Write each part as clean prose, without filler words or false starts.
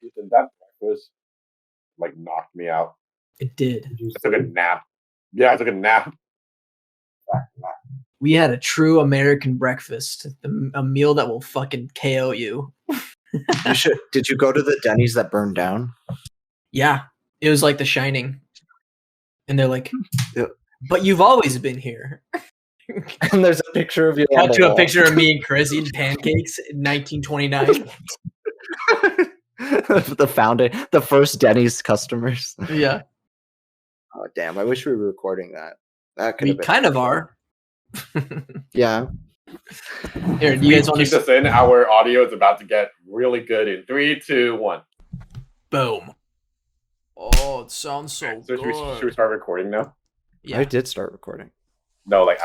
Ethan, that breakfast like knocked me out. It did. I took a nap. Yeah, I took a nap. We had a true American breakfast, a meal that will fucking KO you. Did you go to the Denny's that burned down? Yeah, it was like The Shining, and they're like, Yeah. "But you've always been here." And there's a picture of you. Cut to a picture of me and Chris eating pancakes in 1929. The first Denny's customers. Yeah. Oh damn! I wish we were recording that. That could We have been kind of are. Yeah. Here, do You you guys guys want keep to? this in. Our audio is about to get really good in 3, 2, 1. Boom. Oh, it sounds so So good. should we start recording now? Yeah. I did start recording. No, like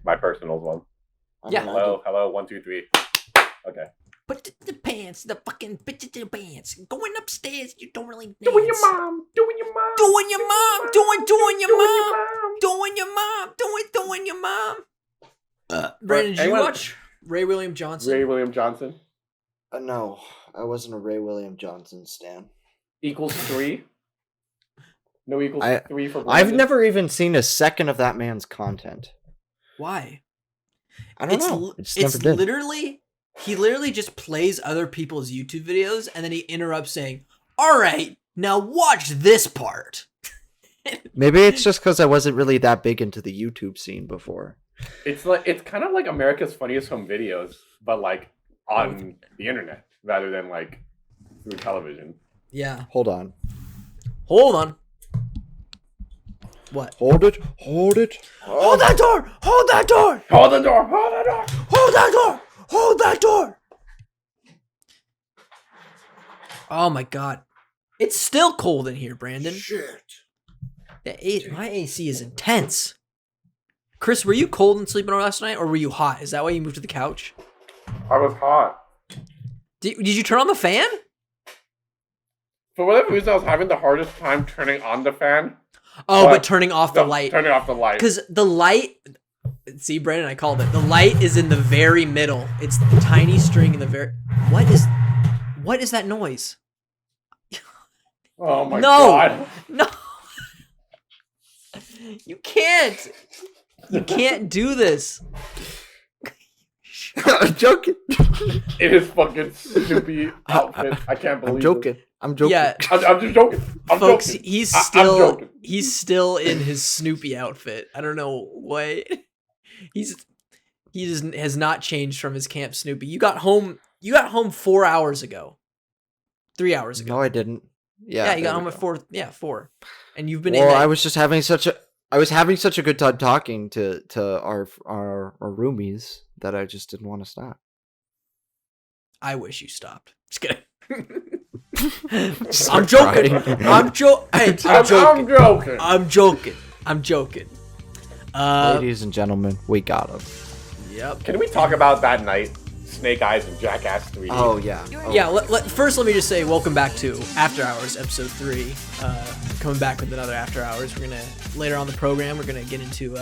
my personal one. Yeah. Hello, 1, 2, 3. Okay. Put the pants, the fucking bitch in the pants. Going upstairs, you don't really dance. Doing your mom. Doing your mom, doing your mom, doing your mom, doing your mom. Brandon, did you watch Ray William Johnson? Ray William Johnson No, I wasn't a Ray William Johnson stan. equals 3. No equals 3 for Brandon. I've never even seen a second of that man's content. Why? I don't know. It's literally, he literally just plays other people's YouTube videos and then he interrupts saying, "All right, now watch this part." Maybe it's just because I wasn't really that big into the YouTube scene before. It's kind of like America's Funniest Home Videos, but like on the internet rather than like through television. Yeah. Hold on. What? Hold it. Hold that door! Hold that door! Hold the door! Hold the door! Hold that door! Hold that door! Oh my god. It's still cold in here, Brandon. Shit. My AC is intense. Chris, were you cold and sleeping last night, or were you hot? Is that why you moved to the couch? I was hot. Did you turn on the fan? For whatever reason, I was having the hardest time turning on the fan. Oh, but turning off the light. Turning off the light. Because the light... See, Brandon, I called it. The light is in the very middle. It's the tiny string in the very... What is that noise? Oh my god. No. You can't. You can't do this. I'm joking. In his fucking Snoopy outfit. I can't believe I'm joking. Yeah. I'm just joking. Folks, joking. he's still in his Snoopy outfit. I don't know why. He has not changed from his Camp Snoopy. You got home 4 hours ago. 3 hours ago. No, I didn't. Yeah, you got home at 4. Yeah, 4. And you've been Well, I was just having such a good time talking to our roomies that I just didn't want to stop. I wish you stopped. Just kidding. I'm joking. I'm joking. Ladies and gentlemen, we got him. Yep. Can we talk about that night? Snake Eyes and Jackass 3D. Oh yeah. Yeah. First, let me just say welcome back to After Hours, episode 3. Coming back with another After Hours. We're gonna later on the program. We're gonna get into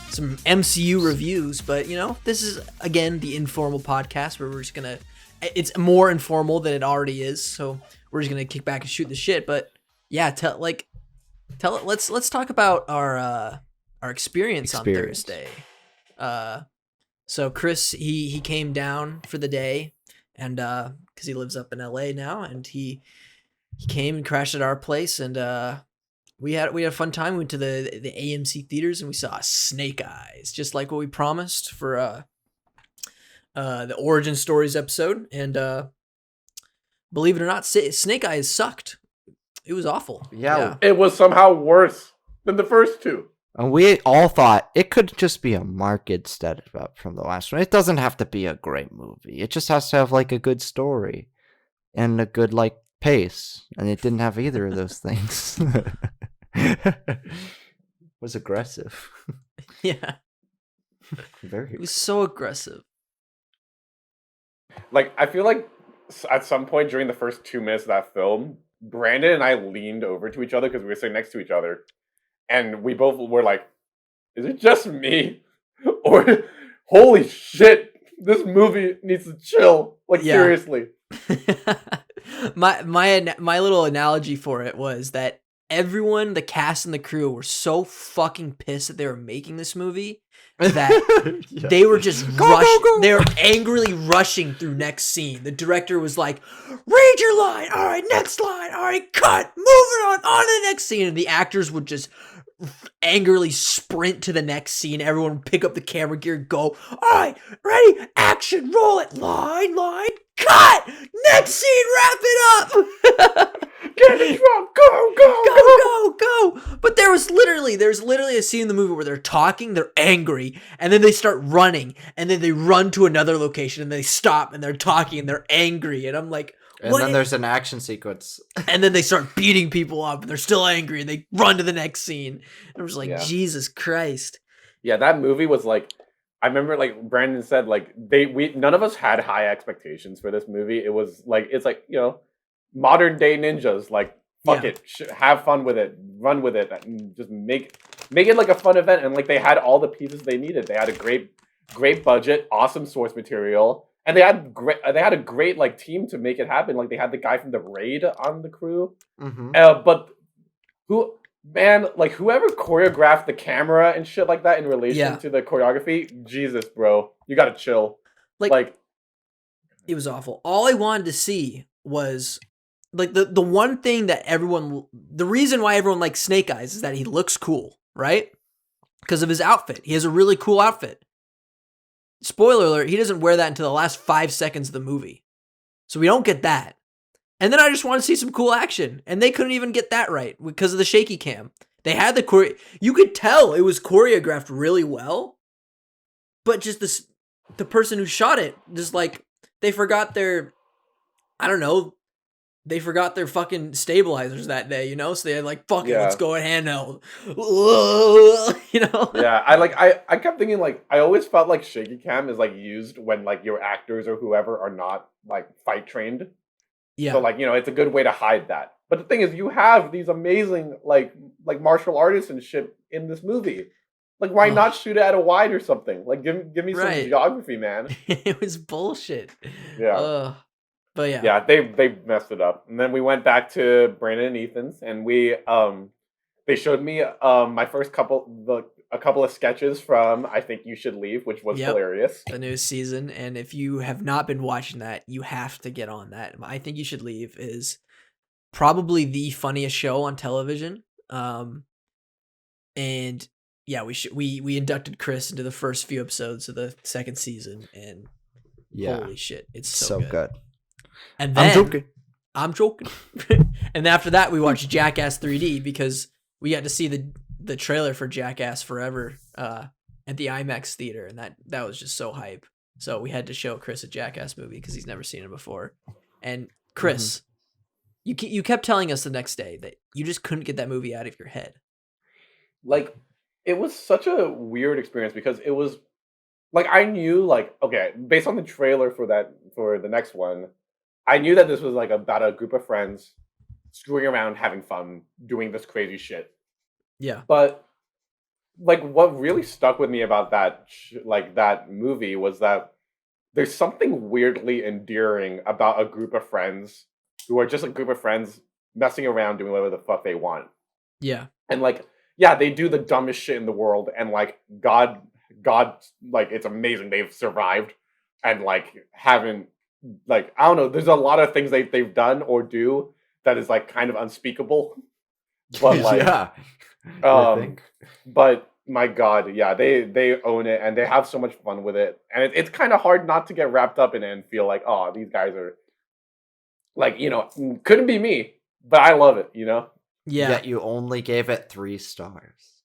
some MCU reviews, but this is again the informal podcast where we're just gonna. It's more informal than it already is, so we're just gonna kick back and shoot the shit. But yeah, let's talk about our experience on Thursday. So Chris, he came down for the day, and because he lives up in LA now, and he came and crashed at our place, and we had a fun time. We went to the AMC theaters, and we saw Snake Eyes, just like what we promised for the Origin Stories episode. And believe it or not, Snake Eyes sucked. It was awful. Yeah. It was somehow worse than the first two. And we all thought it could just be a marked step up from the last one. It doesn't have to be a great movie. It just has to have like a good story and a good like pace. And it didn't have either of those things. It was aggressive. Yeah. Very. It was so aggressive. Like, I feel like at some point during the first 2 minutes of that film, Brandon and I leaned over to each other because we were sitting next to each other. And we both were like, is it just me? Or, holy shit, this movie needs to chill. Like, seriously. My little analogy for it was that everyone, the cast and the crew, were so fucking pissed that they were making this movie that Yeah. they were just Go, go. They were angrily rushing through next scene. The director was like, "Read your line. All right, next line. All right, cut. Moving on to the next scene." And the actors would just angrily sprint to the next scene. Everyone would pick up the camera gear, go, "All right, ready, action, roll it, line, cut, next scene, wrap it up." Get it wrong. Go. But there's literally a scene in the movie where they're talking, they're angry, and then they start running, and then they run to another location, and they stop, and they're talking, and they're angry, and I'm like, And then there's an action sequence. and then they start beating people up, and they're still angry, and they run to the next scene. And I was like, Yeah. Jesus Christ. Yeah, that movie was like, I remember like Brandon said, like none of us had high expectations for this movie. It was like, it's like, modern day ninjas, like fuck Yeah. it, have fun with it, run with it, and just make it like a fun event. And like they had all the pieces they needed. They had a great budget, awesome source material, and they had a great like team to make it happen. Like they had the guy from the Raid on the crew, Mm-hmm. but whoever choreographed the camera and shit like that in relation to the choreography, Jesus, bro, you gotta chill. Like it was awful. All I wanted to see was like the one thing that the reason why everyone likes Snake Eyes is that he looks cool, right? Because of his outfit. He has a really cool outfit. Spoiler alert, he doesn't wear that until the last 5 seconds of the movie. So we don't get that. And then I just want to see some cool action. And they couldn't even get that right because of the shaky cam. They had you could tell it was choreographed really well. But just the person who shot it, just like, they forgot their fucking stabilizers that day, so they had like, fuck it, let's go at handheld. Yeah, I kept thinking, like, I always felt like shaky cam is like used when like your actors or whoever are not like fight trained. Yeah. So like, it's a good way to hide that. But the thing is, you have these amazing like martial artists and shit in this movie. Like, why not shoot it at a wide or something? Like, give me some geography, man. It was bullshit. Yeah. But yeah. Yeah, they messed it up. And then we went back to Brandon and Ethan's, and they showed me my first a couple of sketches from I Think You Should Leave, which was hilarious. The new season, and if you have not been watching that, you have to get on that. I Think You Should Leave is probably the funniest show on television. And yeah, we inducted Chris into the first few episodes of the second season, and holy shit, it's so good. And then I'm joking. And after that, we watched Jackass 3D because we got to see the trailer for Jackass Forever at the IMAX theater, and that was just so hype. So we had to show Chris a Jackass movie because he's never seen it before. And Chris, you kept telling us the next day that you just couldn't get that movie out of your head. Like, it was such a weird experience because it was like, I knew, like, okay, based on the trailer for the next one, I knew that this was like about a group of friends screwing around, having fun, doing this crazy shit. Yeah. But like, what really stuck with me about that movie was that there's something weirdly endearing about a group of friends who are just a group of friends messing around doing whatever the fuck they want. Yeah. And like, yeah, they do the dumbest shit in the world, and like God, like, it's amazing they've survived, and like haven't, like, I don't know, there's a lot of things they've done or do that is like kind of unspeakable. But like, yeah, I think. But my God, yeah, they own it, and they have so much fun with it, and it's kind of hard not to get wrapped up in it and feel like, oh, these guys are like, couldn't be me, but I love it, Yeah. Yet you only gave it 3 stars.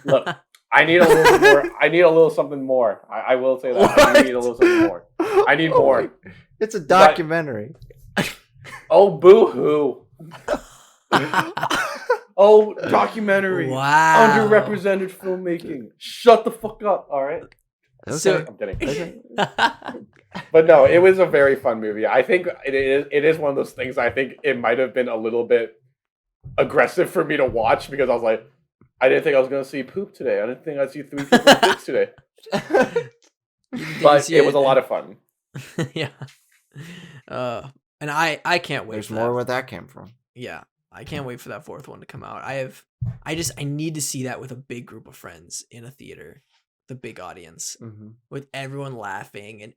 Look, I need a little more. I need a little something more. I will say that. What? I need a little something more. I need more. It's a documentary. Oh, boo-hoo. Oh, documentary. Wow. Underrepresented filmmaking. Shut the fuck up, all right? Okay. So- I'm kidding. But no, it was a very fun movie. I think it is one of those things, I think it might have been a little bit aggressive for me to watch because I was like, I didn't think I was going to see poop today. I didn't think I'd see 3 people's dicks today. But it was a lot of fun. Yeah. And I can't wait. There's for more that. where that came from. Yeah, I can't wait for that fourth one to come out. I need to see that with a big group of friends in a theater, the big audience, with everyone laughing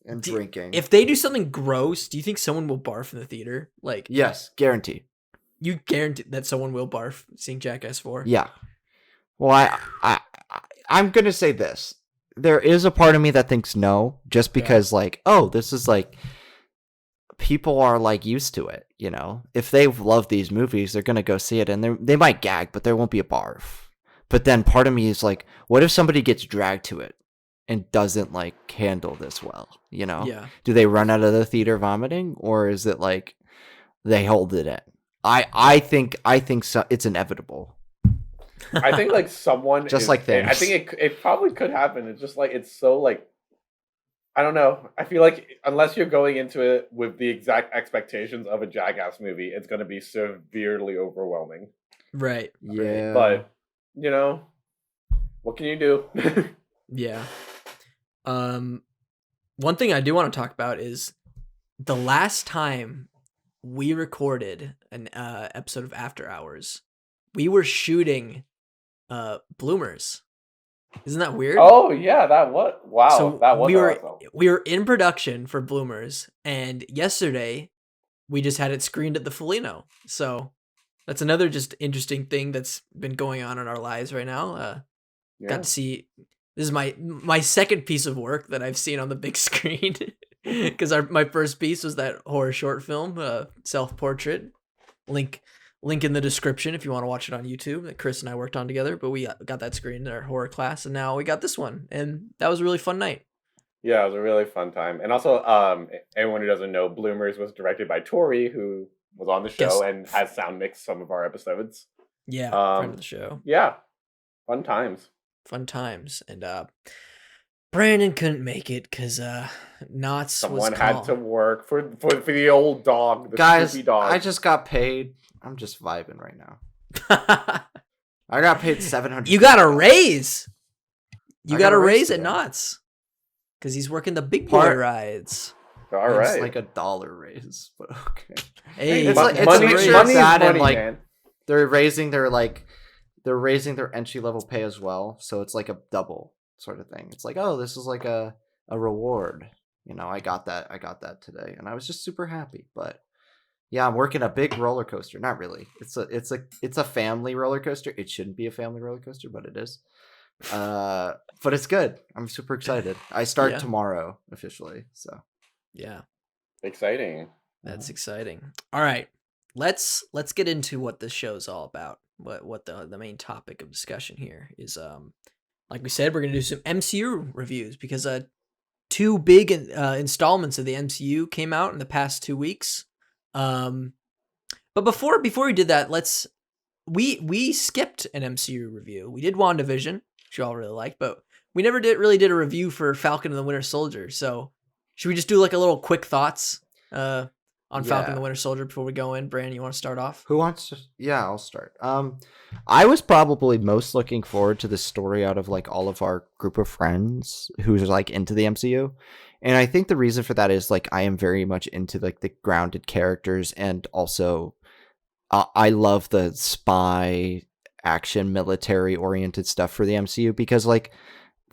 and drinking. If they do something gross, do you think someone will barf in the theater? Like, yes, guarantee. You guarantee that someone will barf seeing Jackass 4? Yeah. Well, I'm gonna say this. There is a part of me that thinks no, just because like, oh, this is like, people are like used to it, you know. If they love these movies, they're gonna go see it, and they might gag, but there won't be a barf. But then part of me is like, what if somebody gets dragged to it and doesn't like handle this well, you know? Yeah. Do they run out of the theater vomiting, or is it like they hold it in? I think so, it's inevitable. I think like someone just like things. I think it probably could happen. It's just like it's so like I don't know. I feel like unless you're going into it with the exact expectations of a Jackass movie, it's going to be severely overwhelming. Right. Yeah. But you know, what can you do? Yeah. One thing I do want to talk about is the last time we recorded an episode of After Hours, we were shooting Bloomers. Isn't that weird? Oh yeah, that was So that was we were in production for Bloomers, and yesterday we just had it screened at the Foligno. So that's another just interesting thing that's been going on in our lives right now. Got to see. This is my second piece of work that I've seen on the big screen, because my first piece was that horror short film, Self-Portrait. Link in the description if you want to watch it on YouTube that Chris and I worked on together. But we got that screened in our horror class, and now we got this one, and that was a really fun night. Yeah, it was a really fun time. And also, anyone who doesn't know, Bloomers was directed by Tori, who was on the show and has sound mixed some of our episodes. Yeah, friend of the show. Yeah, fun times. Fun times. And Brandon couldn't make it because Knott's someone was had to work for the old dog, the guys. Dog. I just got paid. I'm just vibing right now. I got paid $700. You got a raise. You got a raise today at Knott's because he's working the big boy rides. All right, it's like $1 raise, but okay. Hey, it's money, money, and like man. they're raising their entry level pay as well, so it's like a double sort of thing. It's like, oh, this is like a reward. You know, I got that today, and I was just super happy. But yeah, I'm working a big roller coaster. Not really. It's a family roller coaster. It shouldn't be a family roller coaster, but it is. But it's good. I'm super excited. I start tomorrow officially. So yeah, exciting. That's exciting. All right, let's get into what this show's all about. What the main topic of discussion here is. Like we said, we're gonna do some MCU reviews because two big installments of the MCU came out in the past 2 weeks. But before we did that, we skipped an MCU review. We did WandaVision, which you all really liked, but we never really did a review for Falcon and the Winter Soldier. So should we just do like a little quick thoughts on Falcon and the Winter Soldier before we go in? Brandon, you want to start off? Who wants to? Yeah, I'll start. I was probably most looking forward to the story out of like all of our group of friends who's like into the MCU. And I think the reason for that is like I am very much into like the grounded characters, and also I love the spy action military oriented stuff for the MCU, because like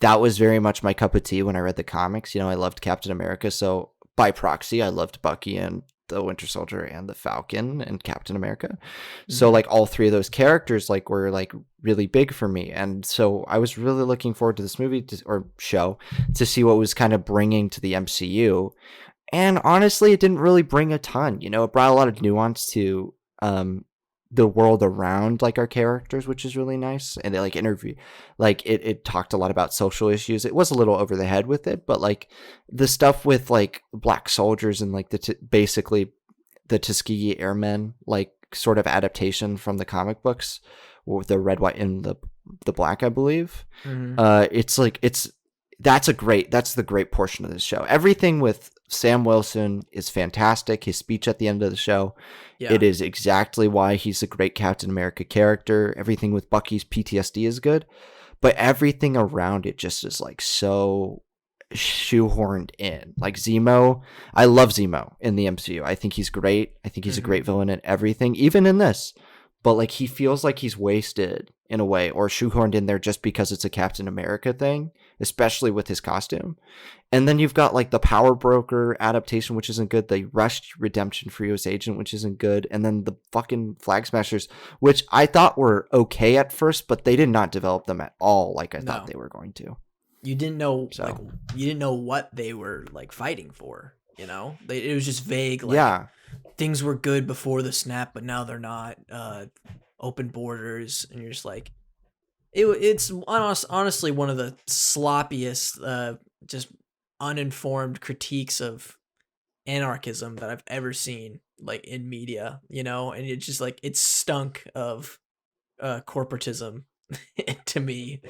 that was very much my cup of tea when I read the comics. You know, I loved Captain America, so by proxy I loved Bucky and the Winter Soldier and the Falcon and Captain America. Mm-hmm. So like all three of those characters like were like really big for me, and so I was really looking forward to this movie or show to see what was kind of bringing to the MCU. And honestly, it didn't really bring a ton. You know, it brought a lot of nuance to the world around like our characters, which is really nice. And they like interview, like it talked a lot about social issues. It was a little over the head with it, but like the stuff with like black soldiers and like basically the Tuskegee Airmen, like sort of adaptation from the comic books with the red, white, and the black, I believe. Mm-hmm. That's the great portion of this show. Everything with Sam Wilson is fantastic. His speech at the end of the show, it is exactly why he's a great Captain America character. Everything with Bucky's PTSD is good, but everything around it just is like so shoehorned in. Like Zemo, I love Zemo in the MCU. I think he's great. I think he's a great villain in everything, even in this. But like he feels like he's wasted in a way, or shoehorned in there just because it's a Captain America thing, especially with his costume. And then you've got like the Power Broker adaptation, which isn't good. The rushed redemption for US Agent, which isn't good. And then the fucking Flag Smashers, which I thought were okay at first, but they did not develop them at all like I thought they were going to. You didn't know, like, you didn't know what they were like fighting for. You know, it was just vague. Like, things were good before the snap, but now they're not. Open borders, and you're just like, it's honestly one of the sloppiest, just uninformed critiques of anarchism that I've ever seen, like in media. You know, and it's just like it stunk of corporatism to me.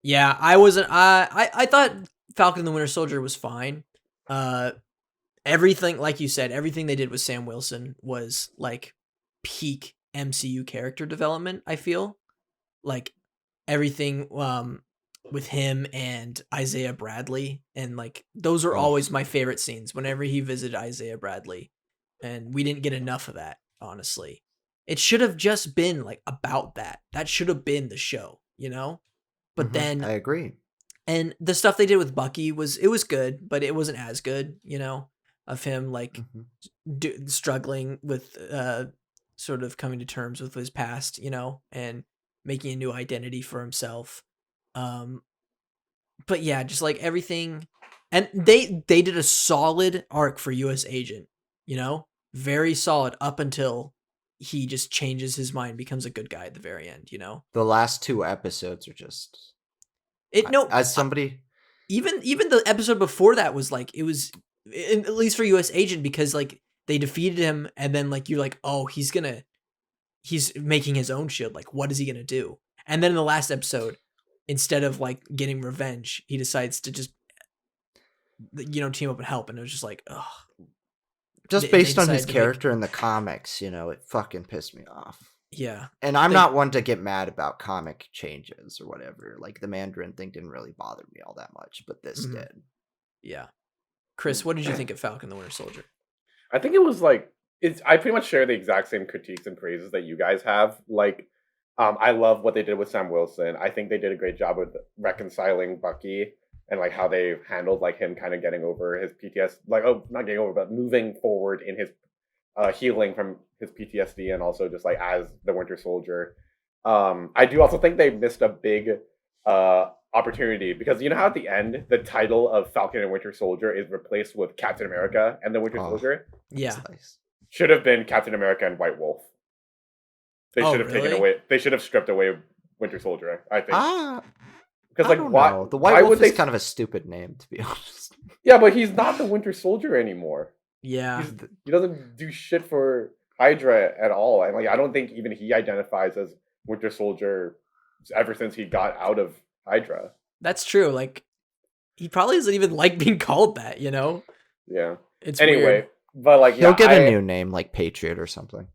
Yeah, I wasn't. I thought Falcon and the Winter Soldier was fine. Everything, like you said, everything they did with Sam Wilson was like peak MCU character development. I feel like everything with him and Isaiah Bradley, and like those are always my favorite scenes whenever he visited Isaiah Bradley, and we didn't get enough of that. Honestly, it should have just been like about that. That should have been the show, you know. But then I agree. And the stuff they did with Bucky was good, but it wasn't as good, you know, of him like struggling with sort of coming to terms with his past, you know, and making a new identity for himself. But yeah, just like everything, and they did a solid arc for US Agent, you know, very solid up until he just changes his mind, becomes a good guy at the very end, you know. The last 2 episodes are just as somebody even the episode before that was like, it was at least for US Agent, because like they defeated him, and then like you're like, oh, he's making his own shield, like what is he gonna do? And then in the last episode, instead of like getting revenge, he decides to just, you know, team up and help, and it was just like, ugh. Just based on his character in the comics, you know, it fucking pissed me off. Yeah. And I'm not one to get mad about comic changes or whatever. Like the Mandarin thing didn't really bother me all that much, but this did. Yeah. Chris, what did you think of Falcon the Winter Soldier? I think it was like, I pretty much share the exact same critiques and praises that you guys have. Like, I love what they did with Sam Wilson. I think they did a great job with reconciling Bucky and like how they handled like him kind of getting over his PTSD, like, oh, not getting over, but moving forward in his healing from his PTSD, and also just like as the Winter Soldier. I do also think they missed a big opportunity, because you know how at the end the title of Falcon and Winter Soldier is replaced with Captain America and the Winter Soldier? Yeah. Nice. Should have been Captain America and White Wolf. They should have taken away. They should have stripped away Winter Soldier, I think. Because like, why? The White Wolf is kind of a stupid name, to be honest. Yeah, but he's not the Winter Soldier anymore. Yeah, he doesn't do shit for Hydra at all, and like I don't think even he identifies as Winter Soldier ever since he got out of Hydra. That's true. Like, he probably doesn't even like being called that, you know? Yeah. It's anyway, weird. But like, he'll get a new name, like Patriot or something.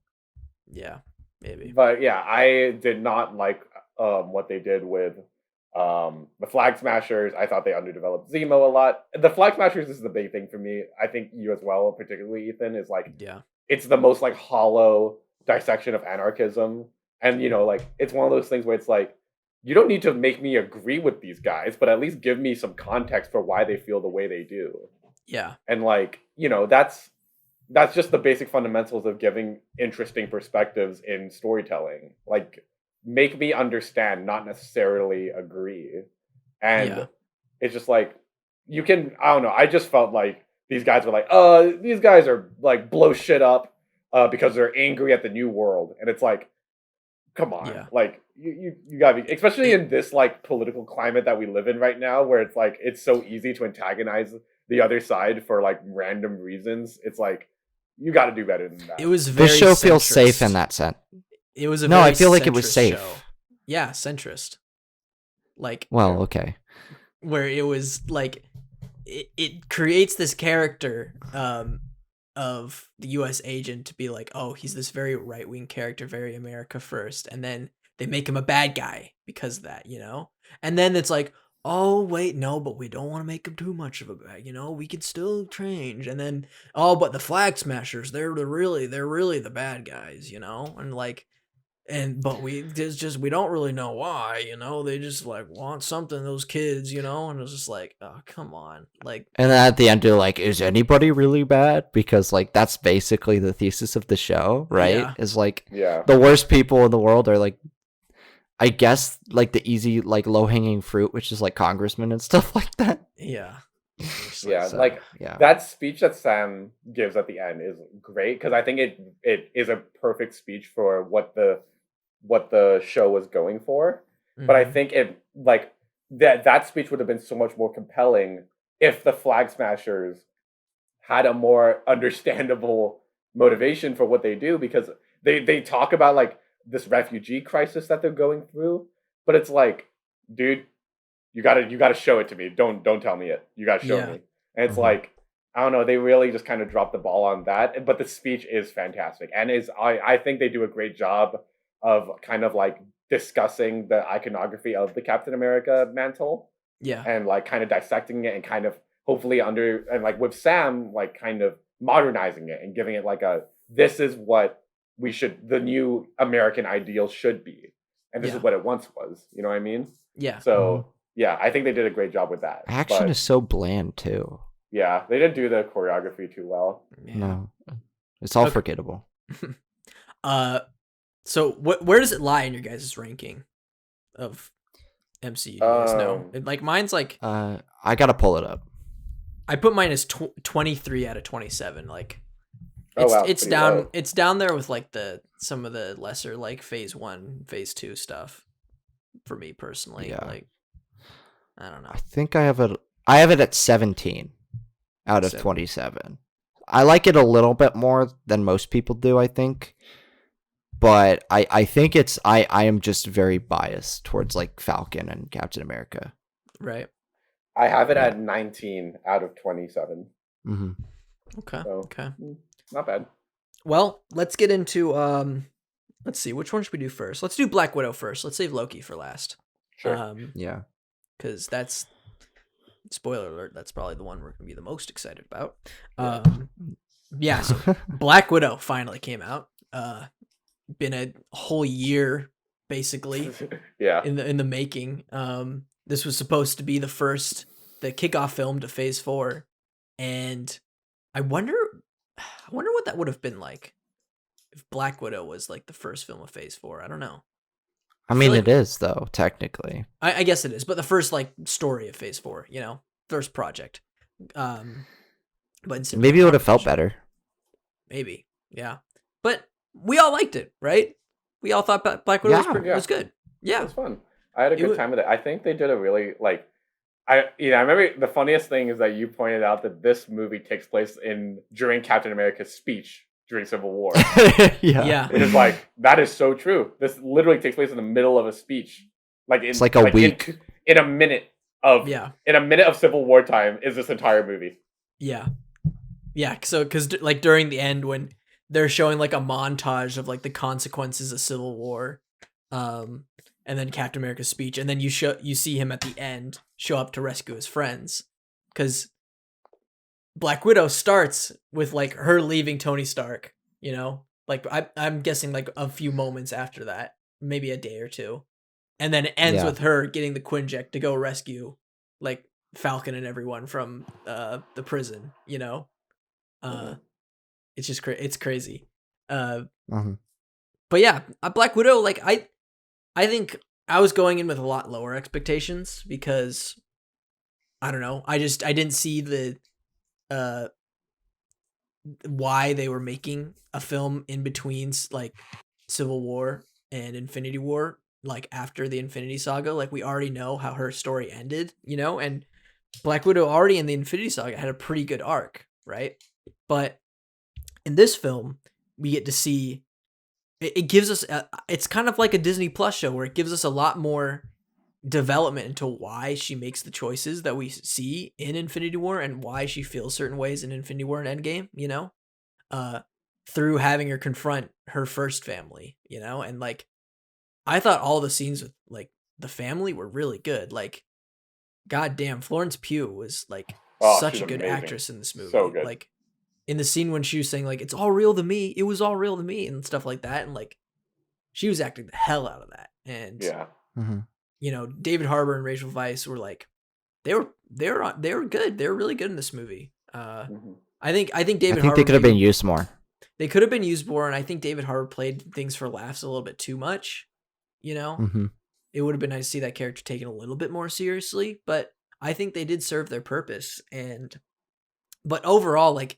Yeah, maybe. But yeah, I did not like what they did with the Flag Smashers. I thought they underdeveloped Zemo a lot. The Flag Smashers is the big thing for me. I think you as well, particularly Ethan, is like, yeah, it's the most like hollow dissection of anarchism. And you know, like, it's one of those things where it's like, you don't need to make me agree with these guys, but at least give me some context for why they feel the way they do. Yeah. And like, you know, that's just the basic fundamentals of giving interesting perspectives in storytelling. Like, make me understand, not necessarily agree. And it's just like, you can, I don't know, I just felt like these guys were like, these guys are like blow shit up because they're angry at the new world. And it's like, come on, like you gotta be, especially in this like political climate that we live in right now, where it's like, it's so easy to antagonize the other side for like random reasons. It's like, you got to do better than that. It was very this show centrist. Feels safe in that sense. It was a no, very I feel like it was safe. Show. Yeah, centrist. Like, well, okay, where it was like, it creates this character of the U.S. agent to be like, oh, he's this very right-wing character, very America first, and then they make him a bad guy because of that, you know? And then it's like, oh wait, no, but we don't want to make him too much of a bad, we can still change. And then, oh, but the Flag Smashers, they're really the bad guys, and like, but we don't really know why, they just like want something, those kids, and it's just like, oh, come on, like, And then at the end, you're like, is anybody really bad? Because, like, that's basically the thesis of the show, right? Yeah. Is like, Yeah. the worst people in the world are, like, I guess, like, the easy, like, low-hanging fruit, which is, like, congressmen and stuff like that. yeah. Yeah, So, like yeah. that speech that Sam gives at the end is great because I think it is a perfect speech for what the show was going for. But I Mhm. think it like that speech would have been so much more compelling if the Flag Smashers had a more understandable motivation for what they do because they talk about like this refugee crisis that they're going through, but it's like, dude, you gotta show it to me. Don't tell me it. You gotta show Yeah. me. And it's Mhm. like, I don't know, they really just kind of dropped the ball on that. But the speech is fantastic. And I think they do a great job of kind of like discussing the iconography of the Captain America mantle Yeah. and like kind of dissecting it and kind of hopefully and like with Sam, like kind of modernizing it and giving it like this is what the new American ideal should be. And this Yeah. is what it once was. You know what I mean? Yeah. So yeah, I think they did a great job with that. Action But is so bland, too. yeah, they didn't do the choreography too well. Yeah. No. It's all Okay. forgettable. So where does it lie in your guys' ranking of MCU? Do you guys know? Like mine's like, I gotta pull it up. I put mine as 23 out of 27. Like Oh it's wow, it's pretty down low. it's down there with like some of the lesser like phase 1, phase 2 stuff for me personally. Yeah. Like I don't know. I have it at 17 out of 27. I like it a little bit more than most people do, I think. But I think I am just very biased towards like Falcon and Captain America. Right. I have it Yeah. at 19 out of 27. Mm-hmm. Okay. So Okay. not bad. Well, let's get into let's see, which one should we do first? Let's do Black Widow first. Let's save Loki for last. Sure. Yeah. Because that's, spoiler alert, that's probably the one we're gonna be the most excited about. Yeah. So Black Widow finally came out. Been a whole year basically Yeah. in the making. This was supposed to be the kickoff film to Phase 4, and I wonder what that would have been like if Black Widow was like the first film of Phase 4. I don't know. I mean, like- it is though, technically. I guess it is, but the first like story of Phase 4, first project. But instead Maybe it would have felt competition. better. Maybe, yeah. But we all liked it, right? We all thought Black Widow Yeah. was good. It Yeah, was fun. I had a It good wa- time with it. I think they did a really like I remember the funniest thing is that you pointed out that this movie takes place during Captain America's speech during Civil War. yeah, It is like that is so true. This literally takes place in the middle of a speech. Like It's like a week. in a minute of yeah, in a minute of Civil War time is this entire movie. yeah. So, because like during the end when they're showing like a montage of like the consequences of Civil War, and then Captain America's speech, and then you see him at the end show up to rescue his friends, because Black Widow starts with like her leaving Tony Stark, like I'm guessing like a few moments after that, maybe a day or two, and then it ends Yeah. with her getting the Quinjet to go rescue like Falcon and everyone from the prison, It's just it's crazy. Mhm. But yeah, Black Widow, like I think I was going in with a lot lower expectations because I don't know, I didn't see the why they were making a film in between like Civil War and Infinity War, like after the Infinity Saga. Like we already know how her story ended, and Black Widow already in the Infinity Saga had a pretty good arc, right? But in this film, we get to see it gives us it's kind of like a Disney Plus show where it gives us a lot more development into why she makes the choices that we see in Infinity War and why she feels certain ways in Infinity War and Endgame, through having her confront her first family, and like I thought all the scenes with like the family were really good. Like goddamn, Florence Pugh was like Oh, such she's a good amazing. actress in this movie. So good. Like in the scene when she was saying like, "It's all real to me. It was all real to me," and stuff like that, and like she was acting the hell out of that. And Yeah. Mhm. you know, David Harbour and Rachel Weisz were like, they were good. They were really good in this movie. Mhm. I think I David think Harbour they could have maybe- been used more. They could have been used more, and I think David Harbour played things for laughs a little bit too much. You know, Hmm. it would have been nice to see that character taken a little bit more seriously, but I think they did serve their purpose. But overall, like,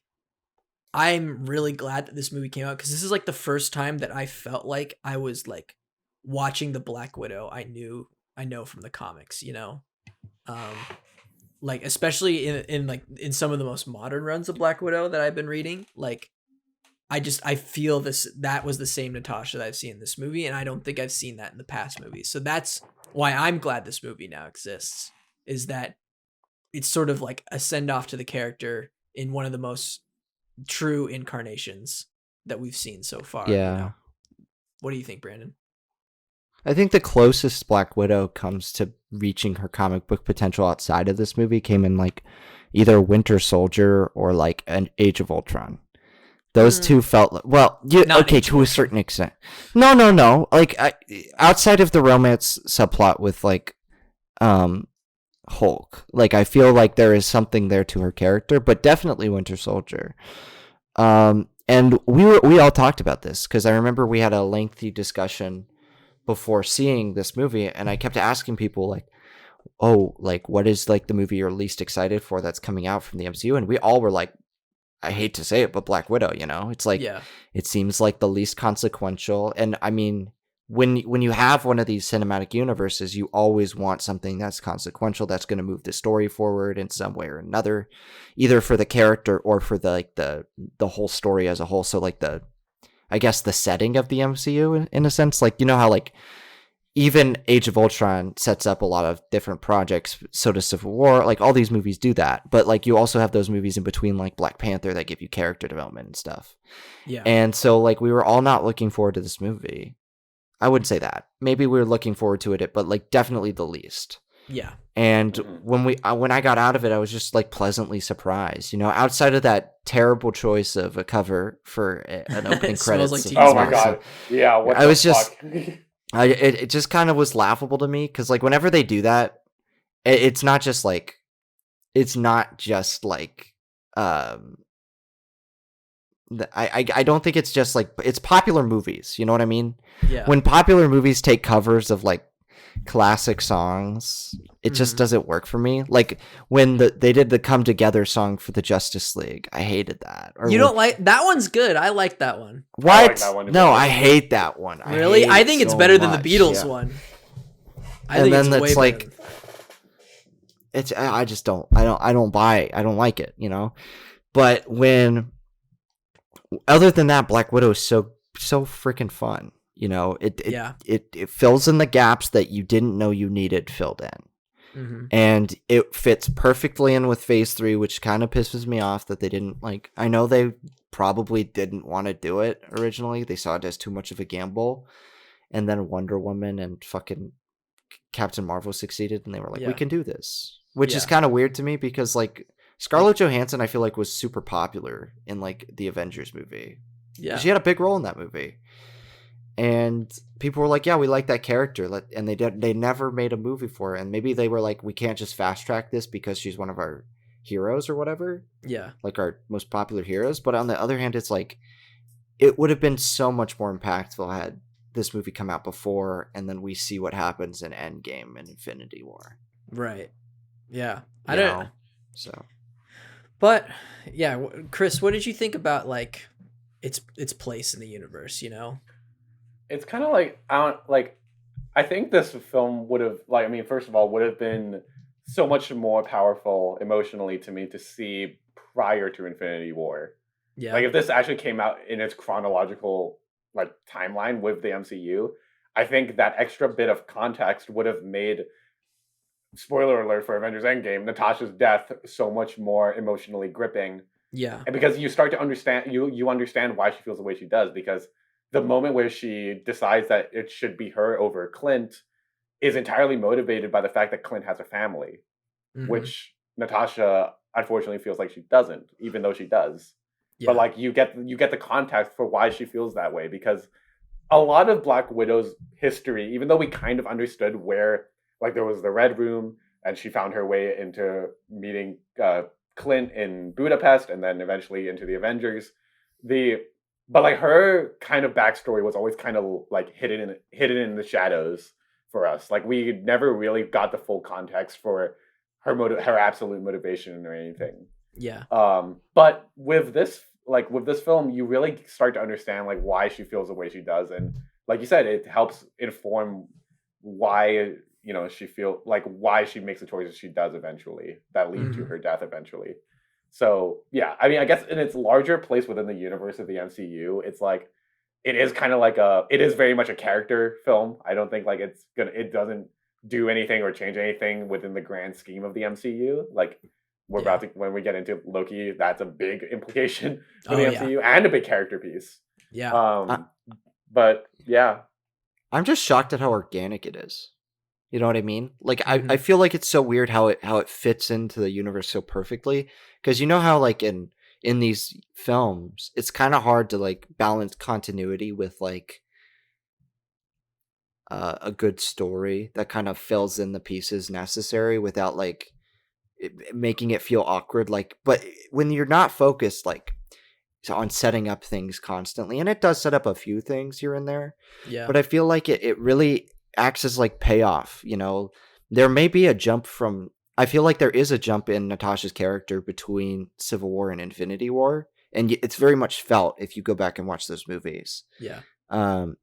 I'm really glad that this movie came out because this is like the first time that I felt like I was like watching the Black Widow I know from the comics, you know? Um, like especially in some of the most modern runs of Black Widow that I've been reading, like I feel that was the same Natasha that I've seen in this movie, and I don't think I've seen that in the past movies. So that's why I'm glad this movie now exists, is that it's sort of like a send off to the character in one of the most true incarnations that we've seen so far. Yeah. You know? What do you think, Brandon? I think the closest Black Widow comes to reaching her comic book potential outside of this movie came in like either Winter Soldier or like an Age of Ultron. Those two felt well, Not okay, Age of to a Ultron. certain extent. No. Like outside of the romance subplot with like Hulk, like I feel like there is something there to her character, but definitely Winter Soldier. And we all talked about this because I remember we had a lengthy discussion before seeing this movie, and I kept asking people like, "Oh, like what is like the movie you're least excited for that's coming out from the MCU?" And we all were like, I hate to say it, but Black Widow, you know? It's like Yeah. it seems like the least consequential. And I mean, when you have one of these cinematic universes, you always want something that's consequential, that's going to move the story forward in some way or another, either for the character or for the whole story as a whole. So like I guess the setting of the MCU in a sense, like you know how like even Age of Ultron sets up a lot of different projects. So does Civil War. Like all these movies do that, but like you also have those movies in between, like Black Panther, that give you character development and stuff. Yeah. And so like we were all not looking forward to this movie. I wouldn't say that. Maybe we were looking forward to it, but like definitely the least. Yeah. And Mhm. when I got out of it, I was just like pleasantly surprised. You know, outside of that terrible choice of a cover for an opening Smells credits. like of Teen Oh my Spirit. god. Yeah, what I the was just- fuck? It just kind of was laughable to me because like whenever they do that, it's not just like I don't think it's just like it's popular movies. You know what I mean? Yeah. When popular movies take covers of like classic songs, it just Mhm. doesn't work for me. Like when they did the Come Together song for the Justice League, I hated that. Or You when- don't like that one's good. I like that one. what? I like that one. No, I hate that one. Really? hate I it think it's so better than the much, Beatles yeah. one. I And think then it's way it's like- better. It's I just don't buy it. I don't like it, you know. But when other than that, Black Widow is so freaking fun. You know, it fills in the gaps that you didn't know you needed filled in. Mm-hmm. And it fits perfectly in with Phase 3, which kind of pisses me off that they didn't like. I know they probably didn't want to do it originally. They saw it as too much of a gamble. And then Wonder Woman and fucking Captain Marvel succeeded, and they were like, we Yeah. can do this. Which is Yeah. kind of weird to me because like Scarlett Johansson, I feel like was super popular in like the Avengers movie. Yeah. She had a big role in that movie. And people were like, yeah, we like that character. And they never made a movie for her. And maybe they were like, we can't just fast track this because she's one of our heroes or whatever. Yeah. Like our most popular heroes. But on the other hand, it's like, it would have been so much more impactful had this movie come out before, and then we see what happens in Endgame and Infinity War. Right. Yeah. I You don't know? So But yeah, Chris, what did you think about like its place in the universe, you know? It's kind of like I think this film would have first of all would have been so much more powerful emotionally to me to see prior to Infinity War. Yeah. Like if this actually came out in its chronological like timeline with the MCU, I think that extra bit of context would have made, spoiler alert for Avengers Endgame, Natasha's death so much more emotionally gripping. Yeah. And because you start to understand, you understand why she feels the way she does, because the moment where she decides that it should be her over Clint is entirely motivated by the fact that Clint has a family. which Natasha unfortunately feels like she doesn't, even though she does. Yeah. But like you get the context for why she feels that way, because a lot of Black Widow's history, even though we kind of understood where, like, there was the Red Room and she found her way into meeting Clint in Budapest and then eventually into the Avengers, but like her kind of backstory was always kind of like hidden in the shadows for us. Like we never really got the full context for her absolute motivation or anything. Yeah. But with this film, you really start to understand like why she feels the way she does, and like you said, it helps inform why why she makes the choices she does eventually that lead to her death eventually. So yeah, I mean, I guess in its larger place within the universe of the MCU, it's like it is kind of like it is very much a character film. I don't think like it doesn't do anything or change anything within the grand scheme of the MCU. Like we're about to, when we get into Loki, that's a big implication for the MCU and a big character piece. Yeah. But yeah, I'm just shocked at how organic it is. You know what I mean? Like I feel like it's so weird how it fits into the universe so perfectly, because you know how like in these films it's kind of hard to like balance continuity with like a good story that kind of fills in the pieces necessary without like making it feel awkward. Like, but when you're not focused like on setting up things constantly, and it does set up a few things here and there, but I feel like it really acts as like payoff. You know, there may be a jump from, I feel like there is a jump in Natasha's character between Civil War and Infinity War, and it's very much felt if you go back and watch those movies. Yeah.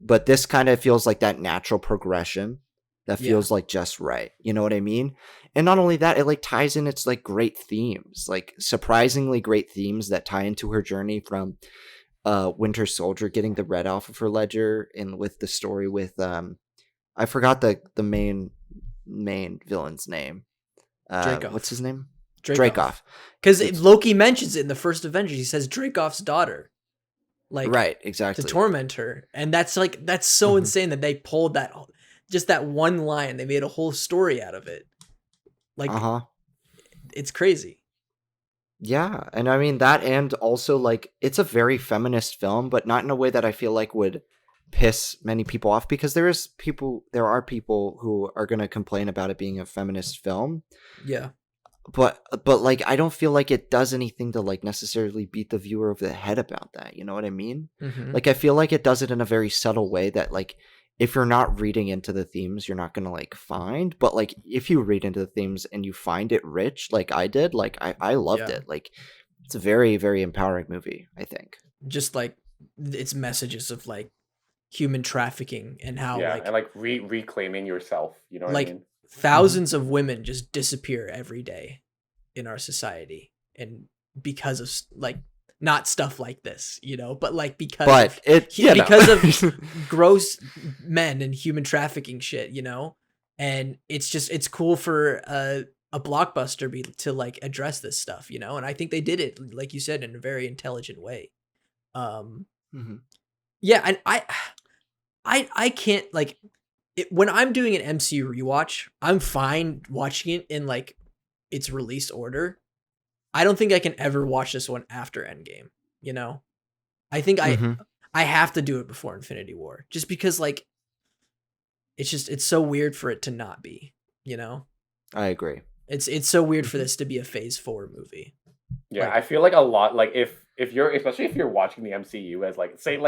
But this kind of feels like that natural progression that feels like just right. You know what I mean? And not only that, it like ties in its like great themes, like surprisingly great themes that tie into her journey from Winter Soldier getting the red off of her ledger, and with the story with I forgot the main villain's name. Dracoff. What's his name? Dracoff. Because Loki mentions it in the first Avengers. He says Dracoff's daughter. Like, right, exactly. To torment her. And that's so insane that they pulled that, just that one line. They made a whole story out of it. Like, it's crazy. Yeah, and I mean that, and also like it's a very feminist film, but not in a way that I feel like would piss many people off, because there are people who are going to complain about it being a feminist film. Yeah. But like I don't feel like it does anything to like necessarily beat the viewer over the head about that. You know what I mean? Like I feel like it does it in a very subtle way that like if you're not reading into the themes, you're not going to like find, but like if you read into the themes and you find it rich, like I did, like I loved it. Like it's a very, very empowering movie, I think. Just like its messages of like human trafficking and how and like reclaiming yourself, you know what like I mean? Thousands of women just disappear every day in our society, and because of like not stuff like this, you know, but like because of gross men and human trafficking shit, you know. And it's cool for a blockbuster to like address this stuff, you know. And I think they did it, like you said, in a very intelligent way. Yeah, and I can't like when I'm doing an MCU rewatch, I'm fine watching it in like its release order. I don't think I can ever watch this one after Endgame, you know? I think I have to do it before Infinity War, just because like it's so weird for it to not be, you know? I agree. It's so weird for this to be a Phase 4 movie. Yeah, I feel like a lot, like if you're, especially if you're watching the MCU as like say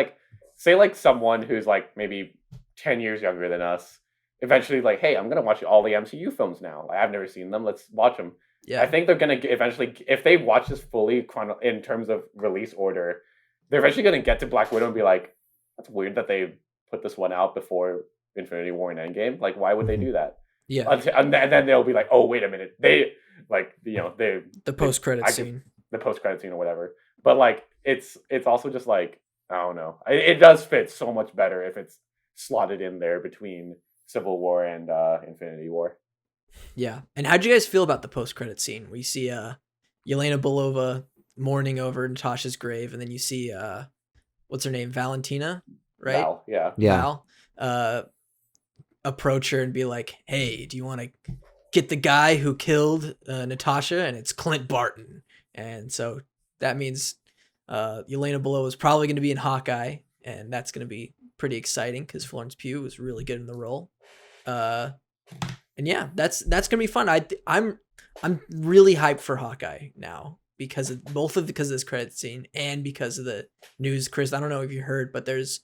someone who's like maybe 10 years younger than us, eventually like, hey, I'm gonna watch all the MCU films now. Like, I've never seen them. Let's watch them. Yeah, I think they're gonna eventually, if they watch this fully in terms of release order, they're eventually gonna get to Black Widow and be like, that's weird that they put this one out before Infinity War and Endgame. Like, why would they do that? Yeah, and then they'll be like, oh, wait a minute, they like, you know, the post credit scene, or whatever. But like, it's also just like, I don't know, it does fit so much better if it's slotted in there between Civil War and Infinity War. Yeah. And how'd you guys feel about the post-credit scene where you see Yelena Belova mourning over Natasha's grave, and then you see what's her name, Valentina, right? Val, yeah. Val approach her and be like, hey, do you want to get the guy who killed Natasha, and it's Clint Barton. And so that means Yelena Below is probably going to be in Hawkeye, and that's going to be pretty exciting because Florence Pugh was really good in the role. And yeah, that's gonna be fun. I'm really hyped for Hawkeye now because of because of this credit scene and because of the news. Chris, I don't know if you heard, but there's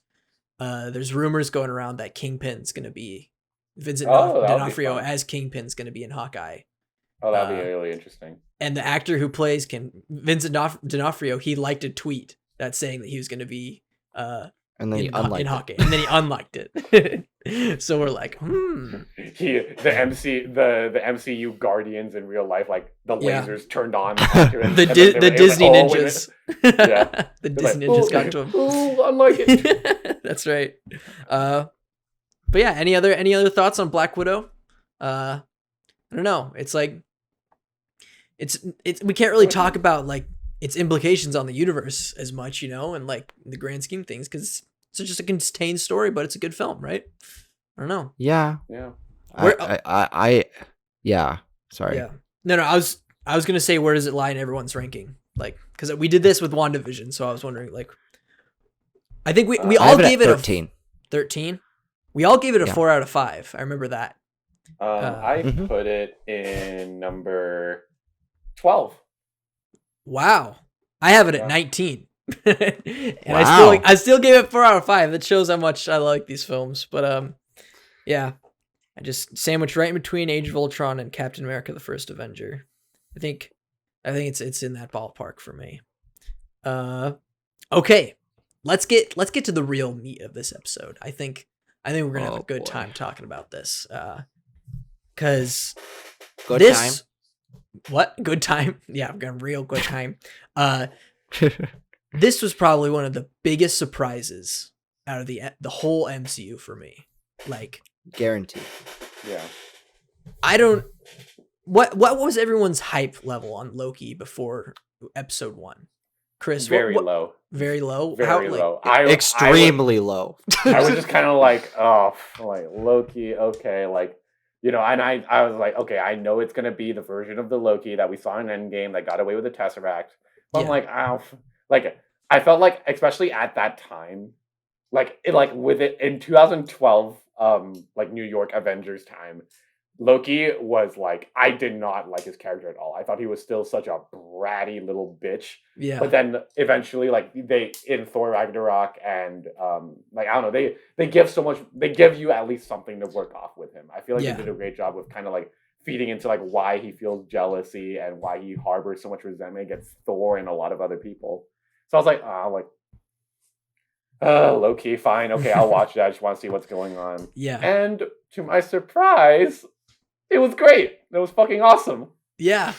rumors going around that Kingpin's gonna be Vincent D'Onofrio as Kingpin's gonna be in Hawkeye. Oh, that'd be really interesting. And the actor who plays Vincent D'Onofrio, he liked a tweet that's saying that he was gonna be and then he unliked in Hawkeye, and then he unliked it. So we're like, the MCU Guardians in real life, like the lasers turned on. The Disney ninjas. Yeah, the Disney ninjas got to him. Oh, unlike it. That's right. But yeah, any other thoughts on Black Widow? I don't know. It's like it's we can't really talk about like its implications on the universe as much, and like in the grand scheme of things, because it's just a contained story, but it's a good film, right? I don't know. Yeah. Yeah. Sorry. Yeah. No. I was gonna say, where does it lie in everyone's ranking? Like, because we did this with WandaVision, so I was wondering, like, I think we all gave it 13. 13. We all gave it a 4 out of 5. I remember that. I put it in number 12. Wow. I have it at 19. And wow. I still gave it 4 out of 5. That shows how much I like these films. But yeah. I just sandwiched right in between Age of Ultron and Captain America: The First Avenger. I think it's in that ballpark for me. Okay. Let's get to the real meat of this episode. I think we're gonna have a good time talking about this. Cause time. What? Good time? Yeah, I've got a real good time. This was probably one of the biggest surprises out of the whole MCU for me. Like, guaranteed. Yeah. I don't. What was everyone's hype level on Loki before episode 1? Chris, very low. Very low. Very low. Extremely low. I was just kind of like, like Loki. Okay, like. And I was like, okay, I know it's going to be the version of the Loki that we saw in Endgame that got away with the Tesseract. But I'm like, I felt like, especially at that time, with it in 2012, like New York Avengers time, Loki was like, I did not like his character at all. I thought he was still such a bratty little bitch. Yeah. But then eventually, like they in Thor Ragnarok and I don't know, they give so much. They give you at least something to work off with him. I feel like they did a great job with kind of like feeding into like why he feels jealousy and why he harbors so much resentment against Thor and a lot of other people. So I was like, low key, fine, okay, I'll watch it. I just want to see what's going on. Yeah. And to my surprise, it was great. It was fucking awesome. Yeah.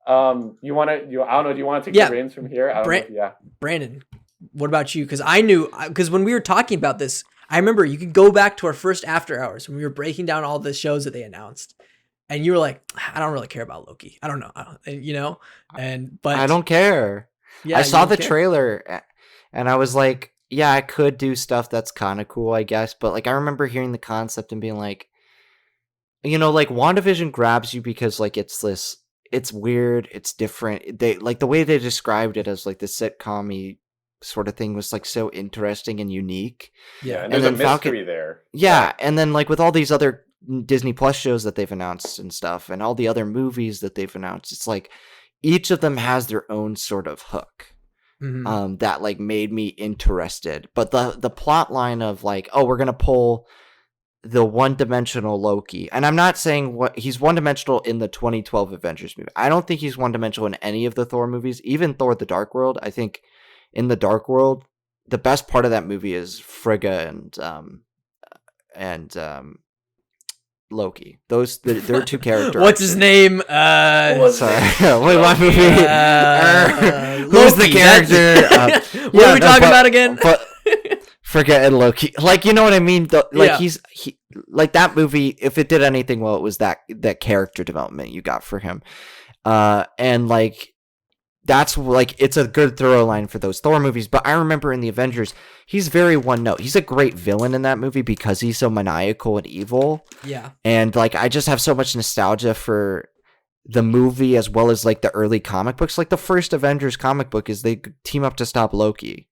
You want to? I don't know. Do you want to take the reins from here? I don't know. Brandon, what about you? Because when we were talking about this, I remember you could go back to our first After Hours when we were breaking down all the shows that they announced, and you were like, I don't really care about Loki. I don't know. But I don't care. Yeah, I saw the trailer, and I was like, yeah, I could do stuff that's kind of cool, I guess. But like, I remember hearing the concept and being like, like WandaVision grabs you because like it's weird, it's different. They like the way they described it as like the sitcom-y sort of thing was like so interesting and unique. Yeah, and there's a mystery there. Yeah, and then like with all these other Disney Plus shows that they've announced and stuff, and all the other movies that they've announced, it's like each of them has their own sort of hook. Mm-hmm. That like made me interested. But the plot line of like, oh, we're gonna pull the one-dimensional Loki, and I'm not saying he's one-dimensional in the 2012 Avengers movie. I don't think he's one-dimensional in any of the Thor movies, even Thor: The Dark World. I think in The Dark World, the best part of that movie is Frigga and Loki. They're two characters. What's his name? Sorry, wait, what movie? Who's the character? What are we talking about again? Frigga and Loki, like, you know what I mean? He like that movie. If it did anything well, it was that character development you got for him, and like that's like, it's a good throw line for those Thor movies. But I remember in the Avengers, he's very one note. He's a great villain in that movie because he's so maniacal and evil. Yeah. And like, I just have so much nostalgia for the movie as well as like the early comic books. Like the first Avengers comic book is they team up to stop Loki.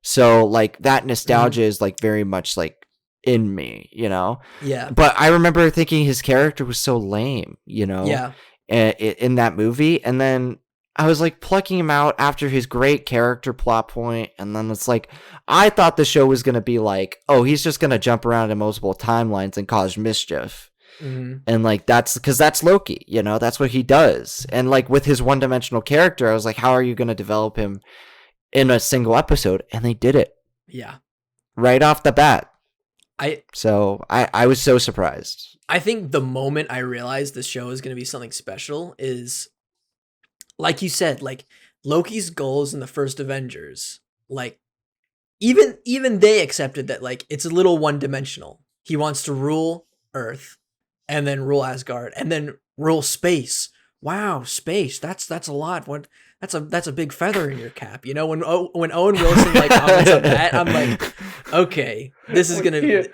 So like that nostalgia is like very much like in me, you know? Yeah. But I remember thinking his character was so lame, you know, Yeah. in that movie. And then I was like plucking him out after his great character plot point. And then it's like, I thought the show was going to be like, oh, he's just going to jump around in multiple timelines and cause mischief. Mm-hmm. And like, that's because that's Loki, you know, that's what he does. And like with his one-dimensional character, I was like, how are you going to develop him in a single episode? And they did it Yeah. right off the bat. I was so surprised. I think the moment I realized this show is going to be something special is, like you said, like Loki's goals in the first Avengers, like even they accepted that like it's a little one-dimensional. He wants to rule Earth and then rule Asgard and then rule space. Wow, space. That's a lot. What that's a big feather in your cap. You know, when Owen Wilson like comments on that, I'm like, okay, this is gonna be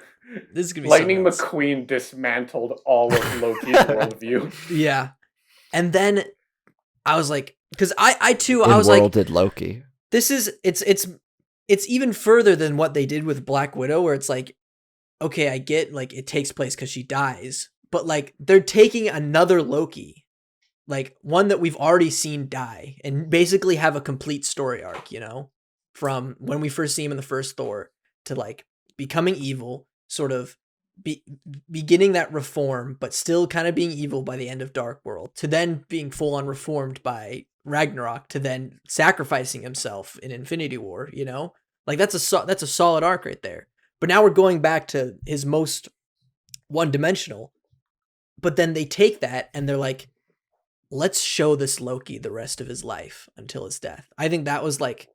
Lightning something else. McQueen dismantled all of Loki's worldview. Yeah. And then I was like, because I too, In I was like, Worlded Loki. this is it's even further than what they did with Black Widow, where it's like, okay, I get like it takes place because she dies, but like they're taking another Loki, like one that we've already seen die, and basically have a complete story arc, you know, from when we first see him in the first Thor to like becoming evil, sort of beginning that reform, but still kind of being evil by the end of Dark World, to then being full on reformed by Ragnarok, to then sacrificing himself in Infinity War. You know, like that's a solid arc right there. But now we're going back to his most one dimensional. But then they take that and they're like, let's show this Loki the rest of his life until his death. I think that was like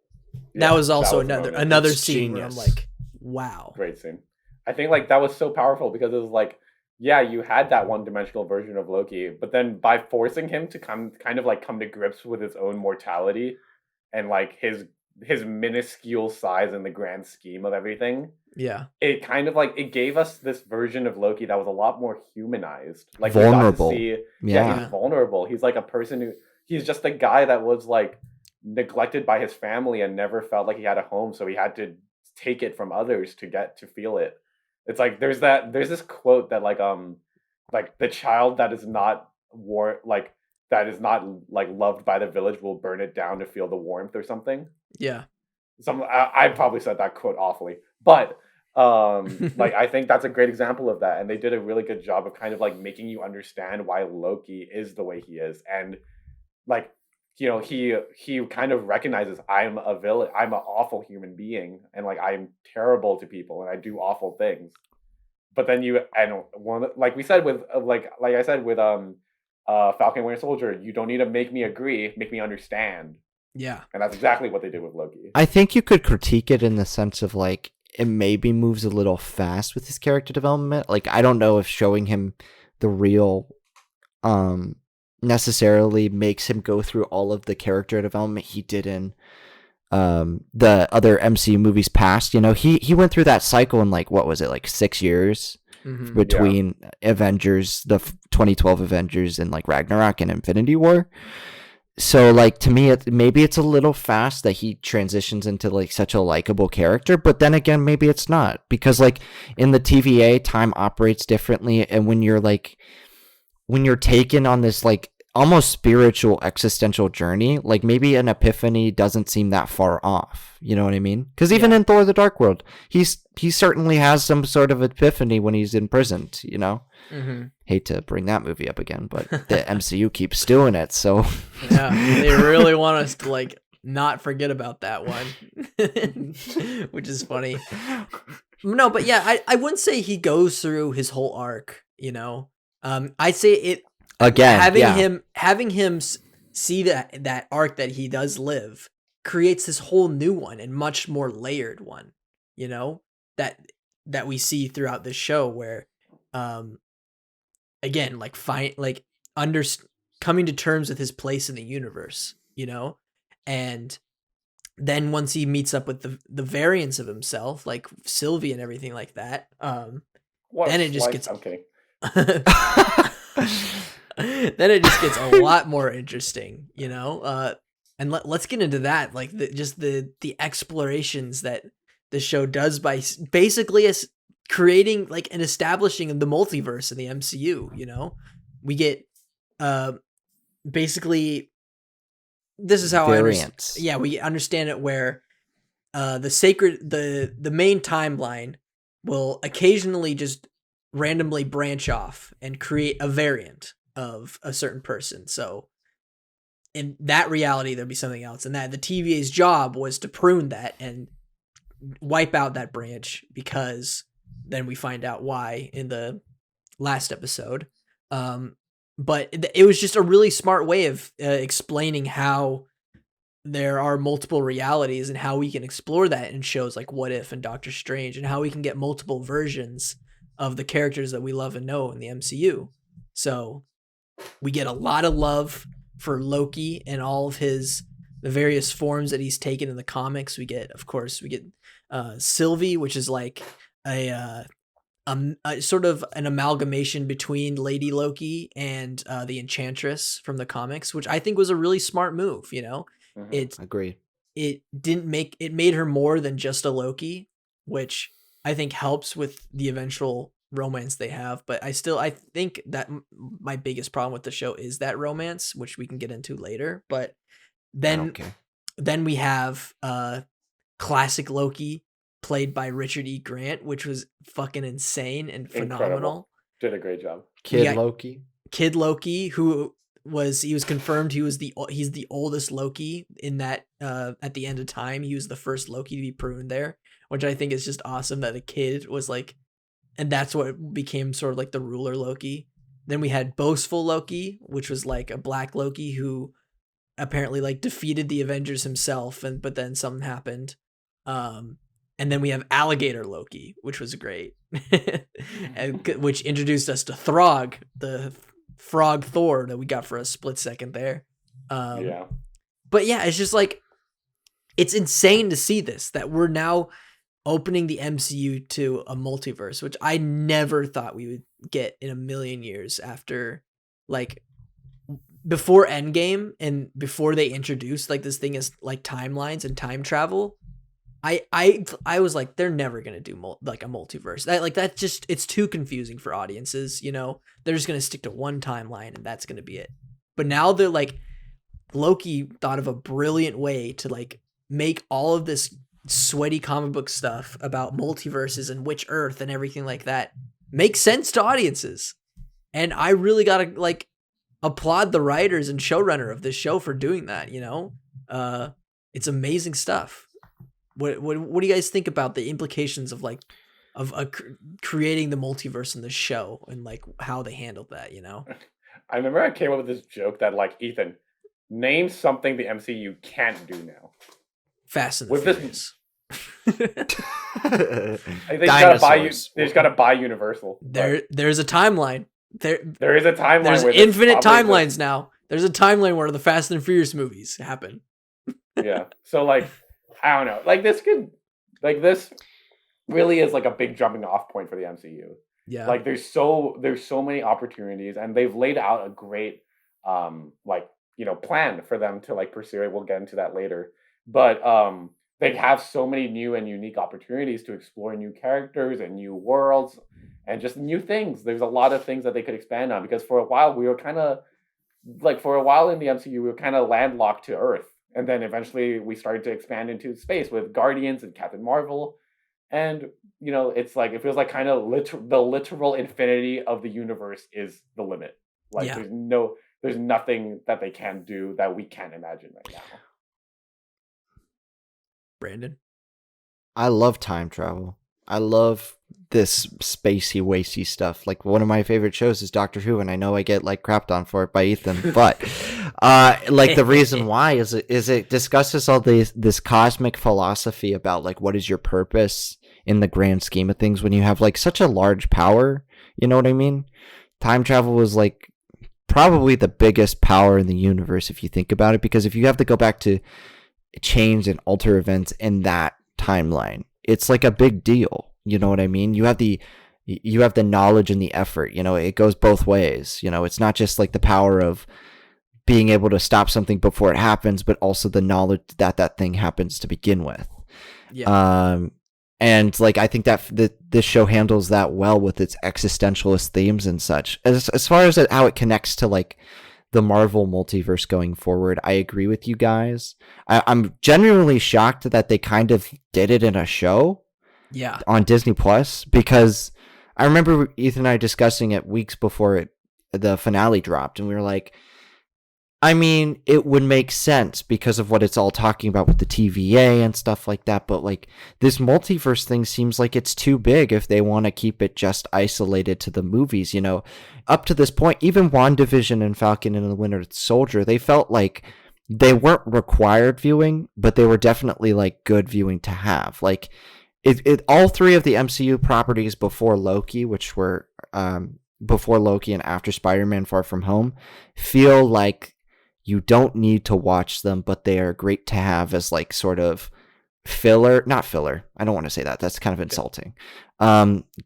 that was also another It's scene where I'm genius. like, wow. Great scene. I think like that was so powerful because it was like, yeah, you had that one-dimensional version of Loki, but then by forcing him to come to grips with his own mortality and like his minuscule size in the grand scheme of everything, Yeah. it kind of like it gave us this version of Loki that was a lot more humanized. Like Vulnerable. we got to see, Yeah. he's vulnerable. He's like a person he's just a guy that was like neglected by his family and never felt like he had a home, so he had to take it from others to get to feel it. It's like there's this quote that like the child that is not loved by the village will burn it down to feel the warmth or something. Yeah. I probably said that quote awfully, but like I think that's a great example of that, and they did a really good job of kind of like making you understand why Loki is the way he is, and like, you know, he kind of recognizes I'm a villain, I'm an awful human being, and like I'm terrible to people and I do awful things. But then like we said with like I said with Falcon and Winter Soldier, you don't need to make me agree, make me understand. Yeah. And that's exactly what they did with Loki. I think you could critique it in the sense of like, it maybe moves a little fast with his character development. Like, I don't know if showing him the real necessarily makes him go through all of the character development he did in the other MCU movies past. You know, he went through that cycle in like, what was it, like 6 years between Avengers, the 2012 Avengers, and like Ragnarok and Infinity War. So like, to me, maybe it's a little fast that he transitions into like such a likable character, but then again, maybe it's not, because like in the TVA, time operates differently, and when you're taken on this like almost spiritual existential journey, like maybe an epiphany doesn't seem that far off. You know what I mean? Because even in Thor: The Dark World, he certainly has some sort of epiphany when he's imprisoned. You know, hate to bring that movie up again, but the MCU keeps doing it. So yeah, they really want us to like not forget about that one, which is funny. No, but yeah, I wouldn't say he goes through his whole arc. You know, I'd say it. Again, having him see that arc that he does live creates this whole new one and much more layered one, you know, that we see throughout the show, where again, like coming to terms with his place in the universe, you know, And then once he meets up with the variants of himself, like Sylvie and everything like that, What then a it just slice- gets I'm kidding. then it just gets a lot more interesting, you know. And let's get into that, like the explorations that the show does by basically as creating like an establishing of the multiverse in the MCU. You know, we get basically this is how Variants. we understand it, where the main timeline will occasionally just randomly branch off and create a variant of a certain person. So in that reality, there'll be something else, and that the TVA's job was to prune that and wipe out that branch, because then we find out why in the last episode. But it was just a really smart way of explaining how there are multiple realities and how we can explore that in shows like What If and Doctor Strange, and how we can get multiple versions of the characters that we love and know in the MCU. So we get a lot of love for Loki and all of the various forms that he's taken in the comics. We get Sylvie, which is like a sort of an amalgamation between Lady Loki and the Enchantress from the comics, which I think was a really smart move. You know, Agreed. It made her more than just a Loki, which I think helps with the eventual romance they have. But I think that my biggest problem with the show is that romance, which we can get into later. But then we have classic Loki, played by Richard E. Grant, which was fucking insane and phenomenal. Incredible. Did a great job. Kid Loki, who was confirmed he's the oldest Loki in that at the end of time. He was the first Loki to be pruned there, which I think is just awesome that a kid was like, and that's what became sort of like the ruler Loki. Then we had boastful Loki, which was like a black Loki who apparently like defeated the Avengers himself, but then something happened. And then we have alligator Loki, which was great, which introduced us to Throg, the frog Thor that we got for a split second there. But yeah, it's just like, it's insane to see this, that we're now opening the MCU to a multiverse, which I never thought we would get in a million years after, like, before Endgame and before they introduced like this thing as like timelines and time travel. I was like, they're never gonna do like a multiverse. That's just, it's too confusing for audiences. You know, they're just gonna stick to one timeline and that's gonna be it. But now they're like, Loki thought of a brilliant way to like make all of this sweaty comic book stuff about multiverses and which Earth and everything like that make sense to audiences. And I really gotta like applaud the writers and showrunner of this show for doing that. You know, it's amazing stuff. What do you guys think about the implications of like creating the multiverse in the show and like how they handled that? You know, I remember I came up with this joke that like, Ethan, name something the MCU can't do now. Fast and the Furious. They just gotta buy Universal. There's a timeline. There is a timeline. There's infinite timelines now. There's a timeline where the Fast and Furious movies happen. Yeah. So like, I don't know. Like this really is like a big jumping off point for the MCU. Yeah. Like there's so many opportunities, and they've laid out a great plan for them to like pursue it. We'll get into that later. But they have so many new and unique opportunities to explore new characters and new worlds and just new things. There's a lot of things that they could expand on, because for a while in the MCU we were kind of landlocked to Earth. And then eventually we started to expand into space with Guardians and Captain Marvel. And, you know, it's like, it feels like kind of the literal infinity of the universe is the limit. Like there's nothing that they can do that we can't imagine right now. Brandon? I love time travel. I love this spacey, wacy stuff. Like, one of my favorite shows is Doctor Who, and I know I get like crapped on for it by Ethan, but like the reason why is it discusses all this cosmic philosophy about like what is your purpose in the grand scheme of things when you have like such a large power. You know what I mean? Time travel was like probably the biggest power in the universe if you think about it, because if you have to go back to change and alter events in that timeline. It's like a big deal. You know what I mean? You have the knowledge and the effort. You know, it goes both ways. You know, it's not just like the power of being able to stop something before it happens, but also the knowledge that that thing happens to begin with. Yeah. And like I think that this show handles that well with its existentialist themes and such. As far as how it connects to like the Marvel multiverse going forward, I agree with you guys. I'm genuinely shocked that they kind of did it in a show. Yeah. On Disney Plus, because I remember Ethan and I discussing it weeks before the finale dropped, and we were like, I mean, it would make sense because of what it's all talking about with the TVA and stuff like that, but like this multiverse thing seems like it's too big if they want to keep it just isolated to the movies, you know. Up to this point, even WandaVision and Falcon and the Winter Soldier, they felt like they weren't required viewing, but they were definitely like good viewing to have. Like all three of the MCU properties before Loki, which were before Loki and after Spider-Man Far From Home, feel like you don't need to watch them, but they are great to have as like sort of filler, not filler. I don't want to say that. That's kind of insulting.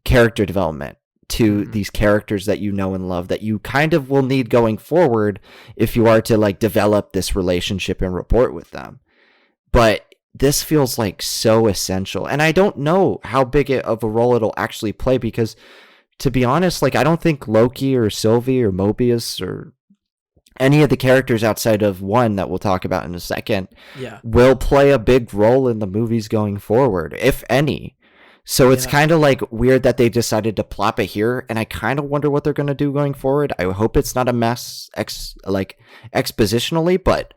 Character development to these characters that you know and love that you kind of will need going forward if you are to like develop this relationship and rapport with them. But this feels like so essential. And I don't know how big of a role it'll actually play because, to be honest, like I don't think Loki or Sylvie or Mobius or any of the characters outside of one that we'll talk about in a second will play a big role in the movies going forward, if any. So it's kind of like weird that they decided to plop it here, and I kind of wonder what they're going to do going forward. I hope it's not a mess expositionally, but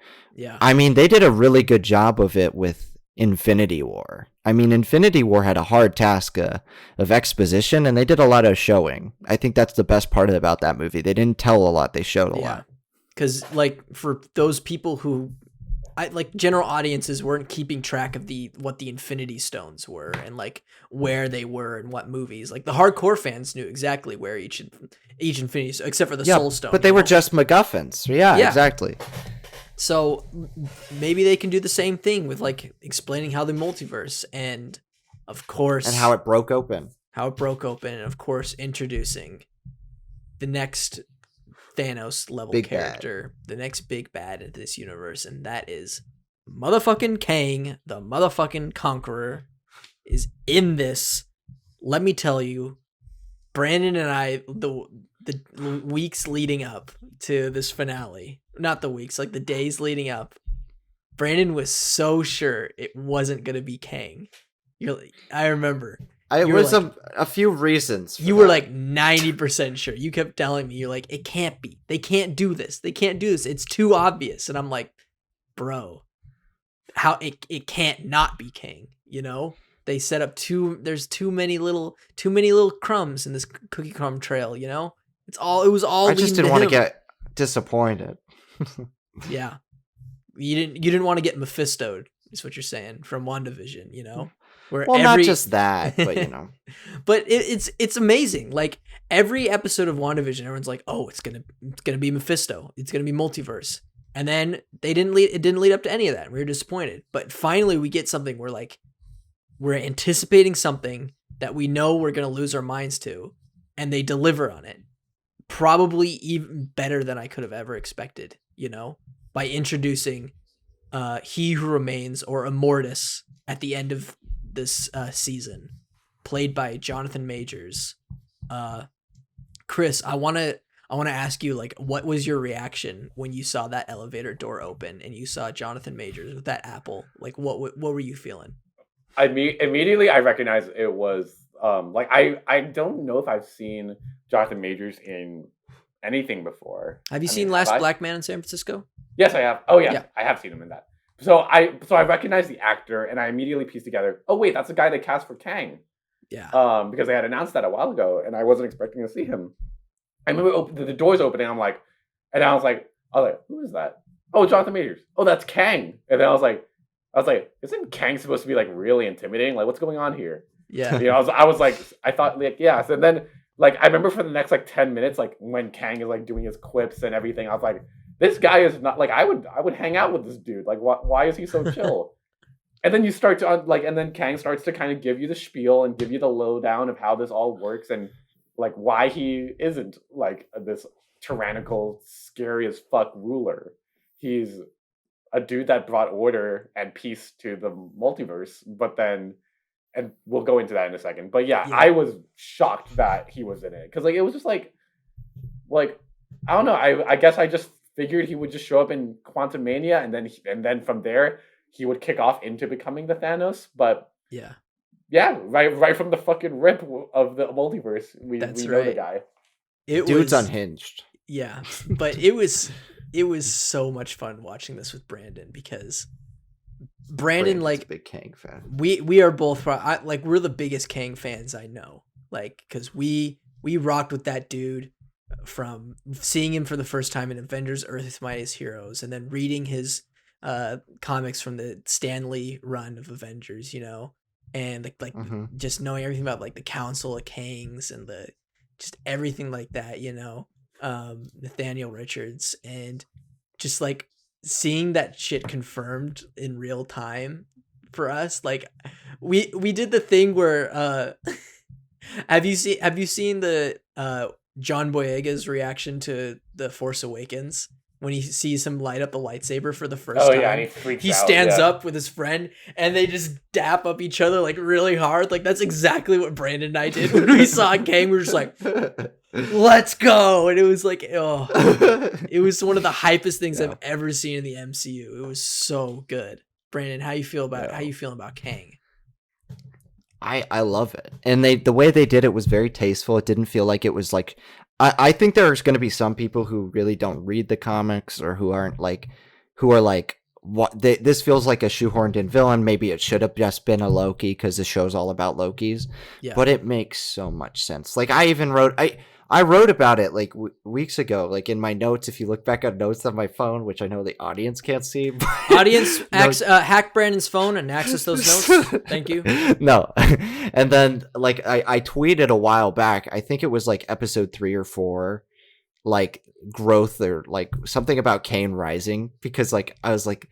I mean, they did a really good job of it with Infinity War. I mean, Infinity War had a hard task of exposition, and they did a lot of showing. I think that's the best part about that movie. They didn't tell a lot, they showed a lot. Because, like, for those people who, general audiences weren't keeping track of what the Infinity Stones were and, like, where they were and what movies. Like, the hardcore fans knew exactly where each Infinity Stone, except for the Soul Stone. But they were just MacGuffins. Yeah, exactly. So, maybe they can do the same thing with, like, explaining how the multiverse and, of course... And how it broke open. And, of course, introducing the next... Thanos level big character, the next big bad in this universe, and that is motherfucking Kang, the motherfucking Conqueror, is in this. Let me tell you, Brandon and I, the weeks leading up to this finale, not the weeks, like the days leading up, Brandon was so sure it wasn't gonna be Kang. I remember. It was like, a few reasons. You were like 90% sure. You kept telling me, you're like, it can't be. They can't do this. They can't do this. It's too obvious. And I'm like, bro, how it can't not be Kang, you know? They set up there's too many little crumbs in this cookie crumb trail, you know? It was all I just didn't want to get disappointed. Yeah. You didn't want to get Mephisto'd, is what you're saying, from WandaVision, you know? Not just that, but you know. But it's amazing. Like every episode of WandaVision, everyone's like, "Oh, it's gonna be Mephisto. It's gonna be multiverse." And then it didn't lead up to any of that. We were disappointed. But finally, we get something where like we're anticipating something that we know we're gonna lose our minds to, and they deliver on it. Probably even better than I could have ever expected. You know, by introducing He Who Remains, or Immortus, at the end of this season, played by Jonathan Majors. Chris, I want to ask you, like, what was your reaction when you saw that elevator door open and you saw Jonathan Majors with that apple? Like, what were you feeling? Immediately I recognized it was like I don't know if I've seen Jonathan Majors in anything before. Have you seen Last Black Man in San Francisco? Yes, I have. Oh yeah. I have seen him in that. So I recognized the actor, and I immediately pieced together, oh wait, that's the guy they cast for Kang. Yeah. Because they had announced that a while ago, and I wasn't expecting to see him. I remember the doors opening. I was like, who is that? Oh, Jonathan Majors. Oh, that's Kang. And then I was like, isn't Kang supposed to be like really intimidating? Like, what's going on here? Yeah. You know, I was like, I thought like, yeah. So then, like, I remember for the next like 10 minutes, like when Kang is like doing his quips and everything, I was like, this guy is not like I would hang out with this dude. Like, why is he so chill? And then you start to and then Kang starts to kind of give you the spiel and give you the lowdown of how this all works and like why he isn't like this tyrannical, scary as fuck ruler. He's a dude that brought order and peace to the multiverse, but then, and we'll go into that in a second. But yeah. I was shocked that he was in it because like it was just like I don't know. I guess I just figured he would just show up in Quantum Mania and then from there he would kick off into becoming the Thanos. But yeah, right from the fucking rip of the multiverse, we know the guy. Dude's unhinged. Yeah, but it was so much fun watching this with Brandon because Brandon's like a big Kang fan. We are both we're the biggest Kang fans I know. Like because we rocked with that dude from seeing him for the first time in Avengers: Earth's Mightiest Heroes, and then reading his comics from the Stan Lee run of Avengers, you know, and just knowing everything about like the Council of Kangs and the just everything like that, you know. Nathaniel Richards, and just like seeing that shit confirmed in real time for us. Like we did the thing where have you seen the John Boyega's reaction to The Force Awakens when he sees him light up the lightsaber for the first time? Yeah, and he stands up with his friend and they just dap up each other like really hard. Like that's exactly what Brandon and I did when we saw Kang. We were just like, let's go. And it was like, it was one of the hypest things I've ever seen in the MCU. It was so good. Brandon, how you feeling about Kang? I love it. And the way they did it was very tasteful. It didn't feel like it was like, I think there's going to be some people who really don't read the comics or who are like, what this feels like a shoehorned in villain. Maybe it should have just been a Loki because the show's all about Lokis, but it makes so much sense. Like I even I wrote about it like weeks ago, like in my notes. If you look back at notes on my phone, which I know the audience can't see, audience hack Brandon's phone and access those notes. Thank you. No, and then like I tweeted a while back. I think it was like episode 3 or 4, like growth or like something about Kane rising, because like I was like.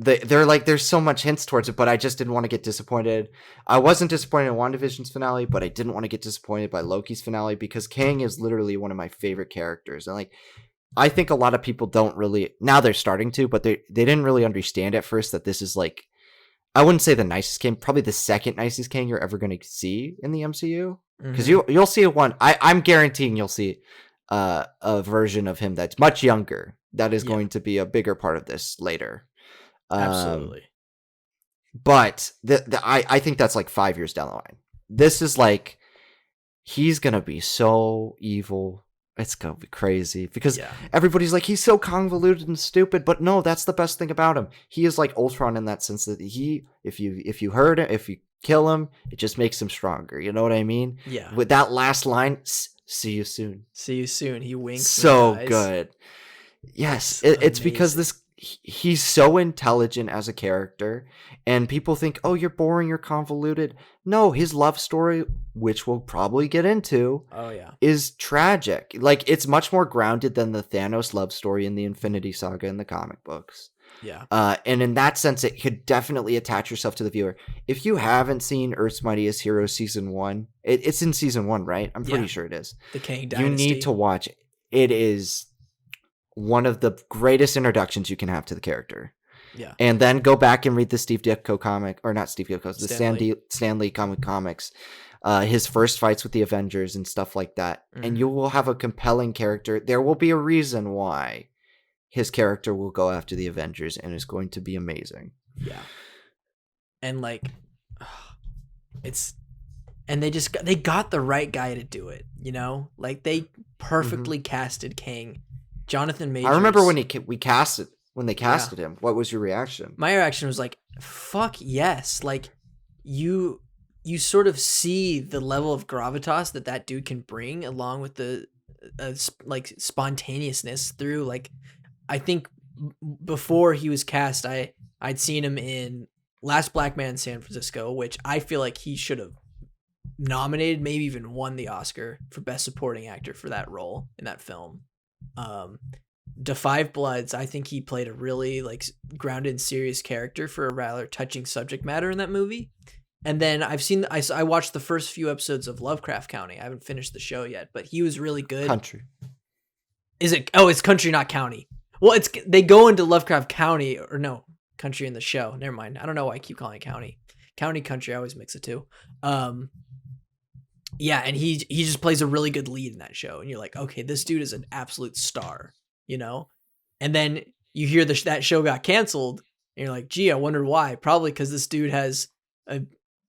They're like there's so much hints towards it, but I just didn't want to get disappointed. I wasn't disappointed in WandaVision's finale, but I didn't want to get disappointed by Loki's finale because Kang is literally one of my favorite characters. And like I think a lot of people don't really, now they're starting to, but they didn't really understand at first that this is like, I wouldn't say the nicest Kang, probably the second nicest Kang you're ever going to see in the MCU. Because you'll see one, I'm guaranteeing you'll see a version of him that's much younger that is going to be a bigger part of this later. Absolutely. But I think that's like 5 years down the line. This is like, he's going to be so evil. It's going to be crazy because everybody's like, he's so convoluted and stupid, but no, that's the best thing about him. He is like Ultron in that sense that if you hurt him, if you kill him, it just makes him stronger. You know what I mean? Yeah. With that last line, see you soon. See you soon. He winks. So good. Yes. It's because he's so intelligent as a character, and people think, oh, you're boring, you're convoluted. No, his love story, which we'll probably get into, is tragic. Like, it's much more grounded than the Thanos love story in the Infinity Saga in the comic books. Yeah. And in that sense, it could definitely attach yourself to the viewer. If you haven't seen Earth's Mightiest Heroes Season 1, it's in Season 1, right? I'm pretty sure it is. The Kang Dynasty. You need to watch it. It is one of the greatest introductions you can have to the character. Yeah. And then go back and read the Steve Ditko comic, or not Steve Ditko, the Stan Lee comics, his first fights with the Avengers and stuff like that. And you will have a compelling character. There will be a reason why his character will go after the Avengers, and it's going to be amazing. Yeah. And like, they got the right guy to do it, you know? Like they perfectly casted Kang. Jonathan Majors. I remember when they casted him. What was your reaction? My reaction was like, fuck yes. Like you sort of see the level of gravitas that dude can bring, along with the like spontaneousness through, like, I think before he was cast, I'd seen him in Last Black Man in San Francisco, which I feel like he should have nominated, maybe even won the Oscar for Best Supporting Actor for that role in that film. Da Five Bloods, I think he played a really like grounded and serious character for a rather touching subject matter in that movie. And then I watched the first few episodes of Lovecraft County. I haven't finished the show yet, but he was really good. Country. Is it? Oh, it's country, not county. Well, they go into Lovecraft County, or no, country in the show. Never mind. I don't know why I keep calling it county. County, country. I always mix the two. Yeah, and he just plays a really good lead in that show, and you're like, okay, this dude is an absolute star, you know. And then you hear that show got canceled, and you're like, gee, I wonder why. Probably because this dude has a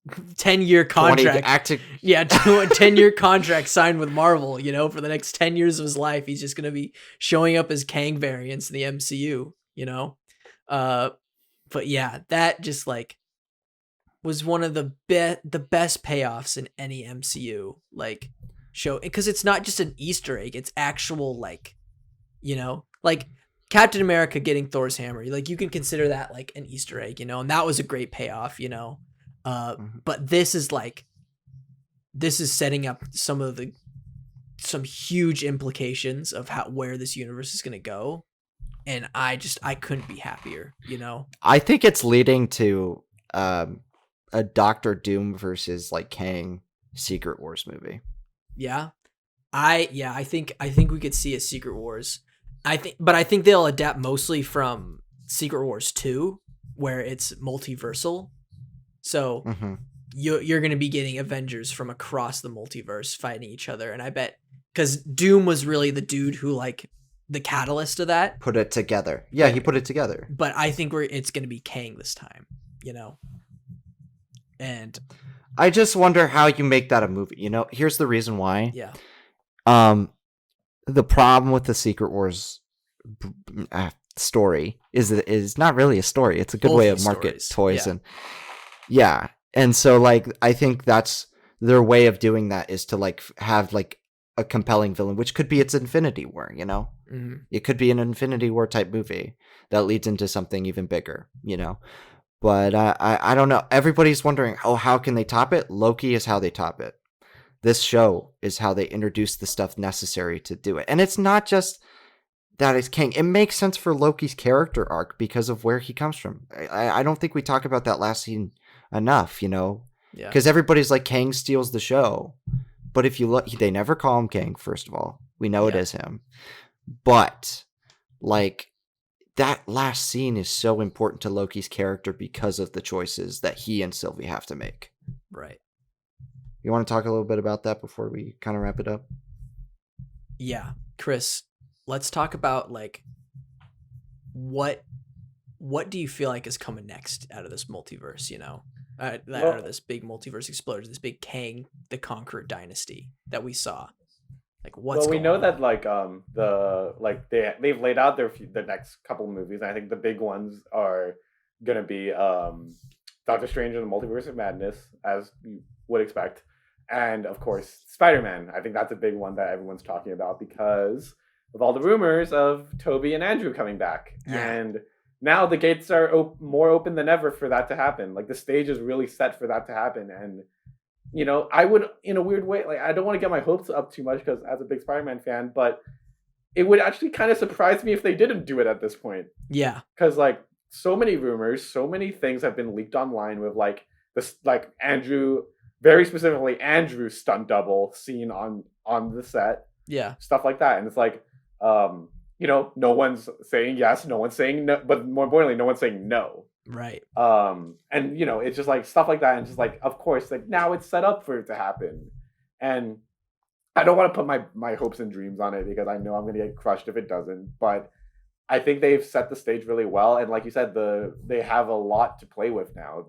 10-year contract. Yeah, 10-year contract signed with Marvel, you know, for the next 10 years of his life. He's just going to be showing up as Kang variants in the MCU, you know? But yeah, that just like was one of the best payoffs in any MCU like show, because it's not just an Easter egg, it's actual like, you know, like Captain America getting Thor's hammer. Like you can consider that like an Easter egg, you know, and that was a great payoff, you know. But this is setting up some huge implications of where this universe is going to go. And I couldn't be happier, you know? I think it's leading to a Doctor Doom versus like Kang Secret Wars movie. Yeah. I think we could see a Secret Wars. I think they'll adapt mostly from Secret Wars 2, where it's multiversal. So you're going to be getting Avengers from across the multiverse fighting each other. And I bet, because Doom was really the dude who like the catalyst of that. Put it together. Yeah, he put it together. But I think it's going to be Kang this time, you know? And I just wonder how you make that a movie. You know, here's the reason why. Yeah. The problem with the Secret Wars story is that it is not really a story. It's a good way of market toys. Yeah. And yeah. And so like, I think that's their way of doing that, is to like have like a compelling villain, which could be its Infinity War, you know? Mm-hmm. It could be an Infinity War type movie that leads into something even bigger, you know? But I don't know. Everybody's wondering, oh, how can they top it? Loki is how they top it. This show is how they introduce the stuff necessary to do it. And it's not just that it's Kang. It makes sense for Loki's character arc because of where he comes from. I don't think we talk about that last scene enough, you know? Yeah. Because everybody's like, Kang steals the show. But if you look, they never call him Kang, first of all. We know it is him. But, like, that last scene is so important to Loki's character because of the choices that he and Sylvie have to make. Right. You want to talk a little bit about that before we kind of wrap it up? Yeah. Chris, let's talk about, like, what do you feel like is coming next out of this multiverse, you know? Out of this big multiverse explosion, this big Kang the Conqueror dynasty that we saw. Like, what's we going know on? that they've laid out the next couple movies, and I think the big ones are gonna be Doctor Strange and the Multiverse of Madness, as you would expect, and of course Spider-Man. I think that's a big one that everyone's talking about because of all the rumors of Tobey and Andrew coming back, and now the gates are more open than ever for that to happen. Like, the stage is really set for that to happen. And, you know, I would, in a weird way, like, I don't want to get my hopes up too much because as a big Spider-Man fan, but it would actually kind of surprise me if they didn't do it at this point. Yeah. Because, like, so many rumors, so many things have been leaked online with, like, this, like, Andrew, very specifically Andrew's stunt double seen on the set. Yeah. Stuff like that. And it's like, you know, no one's saying yes, no one's saying no, but more importantly, no one's saying no. Right. And you know, it's just like stuff like that, and just like, of course, like now it's set up for it to happen, and I don't want to put my hopes and dreams on it because I know I'm going to get crushed if it doesn't. But I think they've set the stage really well, and like you said, they have a lot to play with now.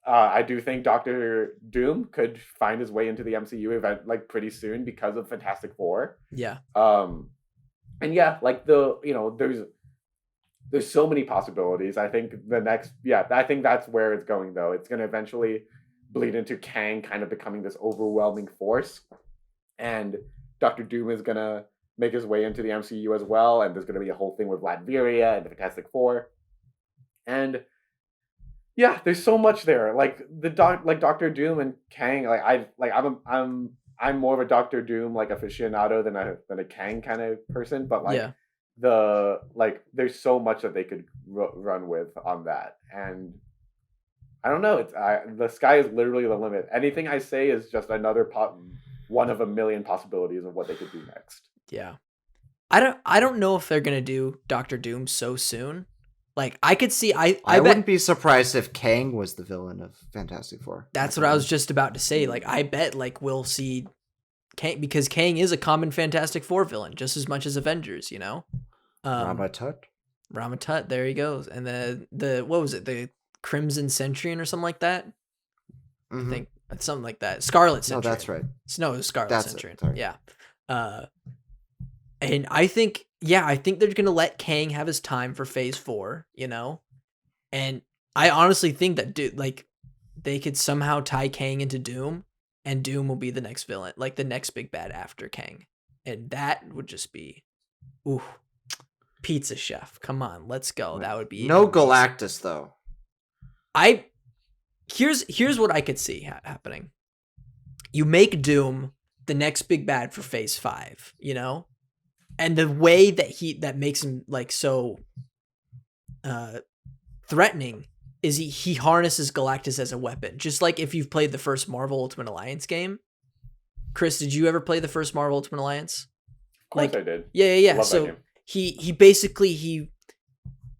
I do think Doctor Doom could find his way into the MCU event like pretty soon because of Fantastic Four. Yeah. And yeah, like there's so many possibilities. I think I think that's where it's going though. It's going to eventually bleed into Kang kind of becoming this overwhelming force, and Doctor Doom is going to make his way into the MCU as well, and there's going to be a whole thing with Latveria and the Fantastic Four. And yeah, there's so much there. Like Doctor Doom and Kang. I'm I'm more of a Doctor Doom like aficionado than a Kang kind of person, but like Yeah. there's so much that they could run with on that, and I don't know. The sky is literally the limit. Anything I say is just another one of a million possibilities of what they could do next. Yeah. I don't know if they're gonna do Doctor Doom so soon. Like I could see I bet, wouldn't be surprised if Kang was the villain of Fantastic Four. that's what I was just about to say. Like I bet like we'll see Kang, because Kang is a common Fantastic Four villain just as much as Avengers, you know? Ramatut? Ramatut, there he goes. And the what was it? The Crimson Centurion or something like that? I think something like that. Scarlet Centurion. No, that's right. No, it was Scarlet That's Centurion. Sorry. Yeah. And I think they're going to let Kang have his time for phase 4, you know? And I honestly think that they could somehow tie Kang into Doom, and Doom will be the next villain, like the next big bad after Kang. And that would just be, ooh, pizza chef. Come on, let's go. That would be no amazing. Galactus though. Here's what I could see happening. You make Doom the next big bad for phase 5, you know? And the way that makes him like so threatening is he harnesses Galactus as a weapon. Just like if you've played the first Marvel Ultimate Alliance game. Chris, did you ever play the first Marvel Ultimate Alliance? Of course I did. Yeah. Love So that game. he basically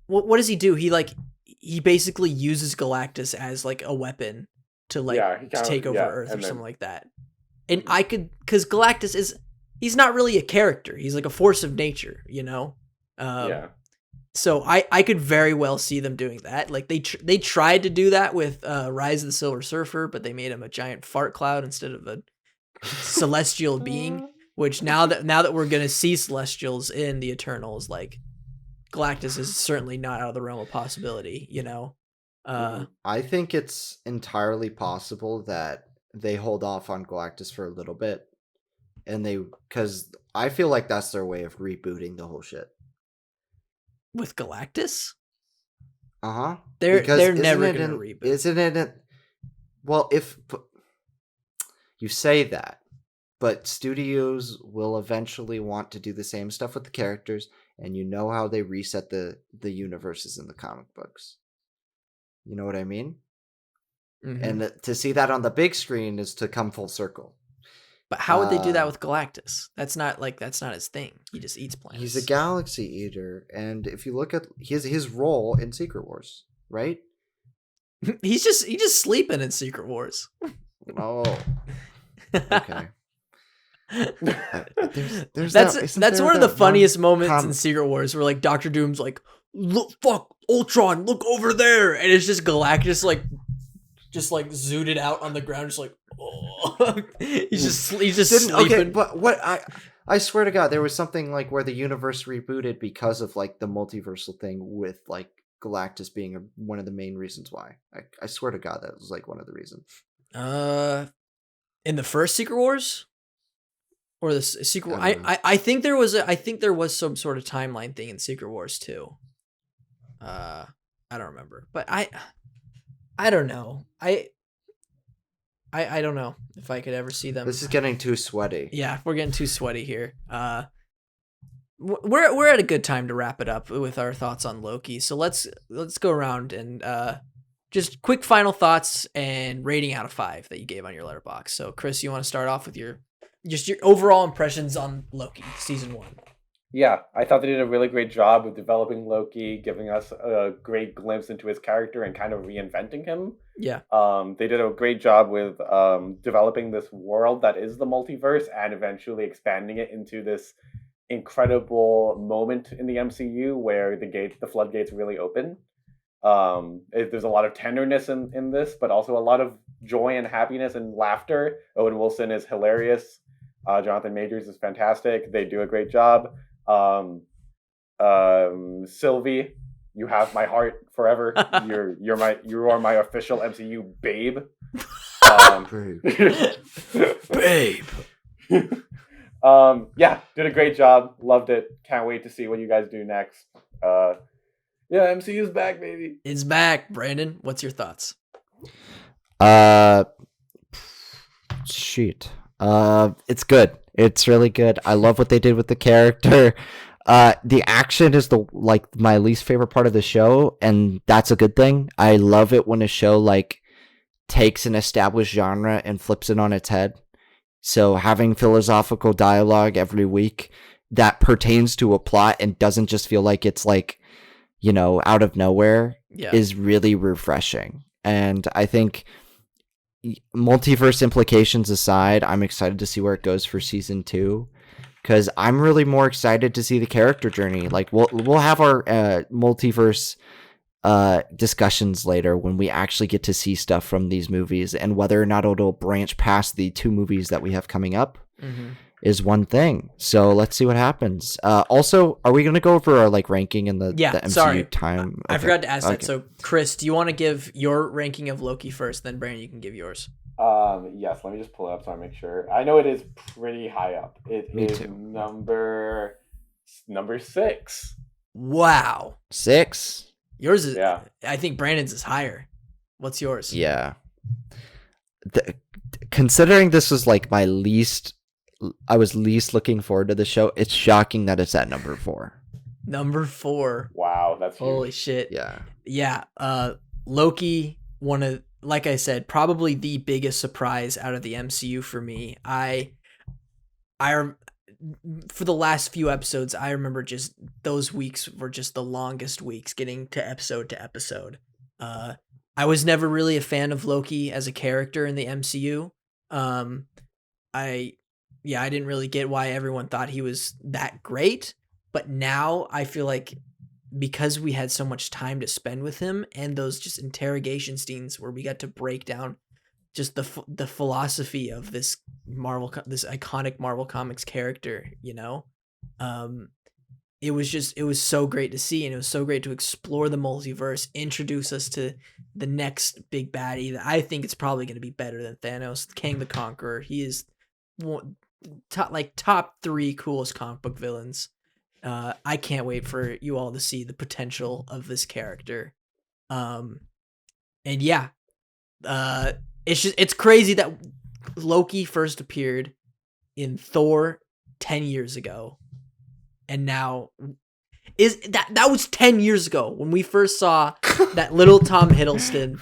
what does he do? He basically uses Galactus as like a weapon to to take over Earth or something like that. And because Galactus he's not really a character. He's like a force of nature, you know? So I could very well see them doing that. Like they tried to do that with Rise of the Silver Surfer, but they made him a giant fart cloud instead of a celestial being. Which now that we're gonna see Celestials in the Eternals, like Galactus is certainly not out of the realm of possibility, you know? I think it's entirely possible that they hold off on Galactus for a little bit. And because I feel like that's their way of rebooting the whole shit. With Galactus? Uh-huh. They're never gonna reboot. Isn't it? Well, if you say that, but studios will eventually want to do the same stuff with the characters, and you know how they reset the universes in the comic books. You know what I mean? Mm-hmm. And to see that on the big screen is to come full circle. But how would they do that with Galactus? That's not his thing. He just eats planets. He's a galaxy eater, and if you look at his role in Secret Wars, right? He's just sleeping in Secret Wars. Oh. Okay. That's one of the funniest moments in Secret Wars where like Dr. Doom's like, look, fuck, Ultron, look over there, and it's just Galactus just zooted out on the ground, just like, oh. he's just sleeping. Okay, but what I swear to God, there was something like where the universe rebooted because of like the multiversal thing with like Galactus being one of the main reasons why. I swear to God, that was like one of the reasons. In the first Secret Wars, or the Secret? I think there was some sort of timeline thing in Secret Wars too. I don't remember, but I don't know. I don't know if I could ever see them. This is getting too sweaty. Yeah, we're getting too sweaty here. We're at a good time to wrap it up with our thoughts on Loki. So let's go around and just quick final thoughts and rating out of 5 that you gave on your letterbox. So Chris, you want to start off with your overall impressions on Loki season 1? Yeah, I thought they did a really great job with developing Loki, giving us a great glimpse into his character and kind of reinventing him. Yeah. They did a great job with developing this world that is the multiverse and eventually expanding it into this incredible moment in the MCU where the floodgates really open. There's a lot of tenderness in this, but also a lot of joy and happiness and laughter. Owen Wilson is hilarious. Jonathan Majors is fantastic. They do a great job. Sylvie, you have my heart forever. You are my official MCU babe. Babe. Yeah, did a great job. Loved it. Can't wait to see what you guys do next. Yeah, MCU's back, baby. It's back. Brandon, what's your thoughts? Shit. It's good. It's really good. I love what they did with the character. The action is my least favorite part of the show, and that's a good thing. I love it when a show like takes an established genre and flips it on its head. So having philosophical dialogue every week that pertains to a plot and doesn't just feel like it's like, out of nowhere is really refreshing. And I think, multiverse implications aside, I'm excited to see where it goes for season 2, because I'm really more excited to see the character journey. Like we'll have our multiverse discussions later when we actually get to see stuff from these movies, and whether or not it'll branch past the 2 movies that we have coming up is one thing. So let's see what happens. Also, are we going to go over our ranking in the MCU time? I forgot to ask that. So Chris, do you want to give your ranking of Loki first, then Brandon, you can give yours? Yes, let me just pull it up so I make sure. I know it is pretty high up. Me too. number 6. Wow. 6? Yours is, I think Brandon's is higher. What's yours? Yeah. Considering this was I was least looking forward to the show, it's shocking that it's at number 4. Number 4. Wow, that's holy huge. shit. Yeah. Yeah. Loki, like I said, probably the biggest surprise out of the MCU for me. For the last few episodes, I remember just those weeks were just the longest weeks getting to episode. I was never really a fan of Loki as a character in the MCU. I didn't really get why everyone thought he was that great, but now I feel like because we had so much time to spend with him and those just interrogation scenes where we got to break down just the philosophy of this iconic Marvel Comics character, it was so great to see, and it was so great to explore the multiverse, introduce us to the next big baddie that I think it's probably going to be better than Thanos, Kang the Conqueror. He is top 3 coolest comic book villains. I can't wait for you all to see the potential of this character. It's crazy that Loki first appeared in Thor 10 years ago. And now that was 10 years ago when we first saw that little Tom Hiddleston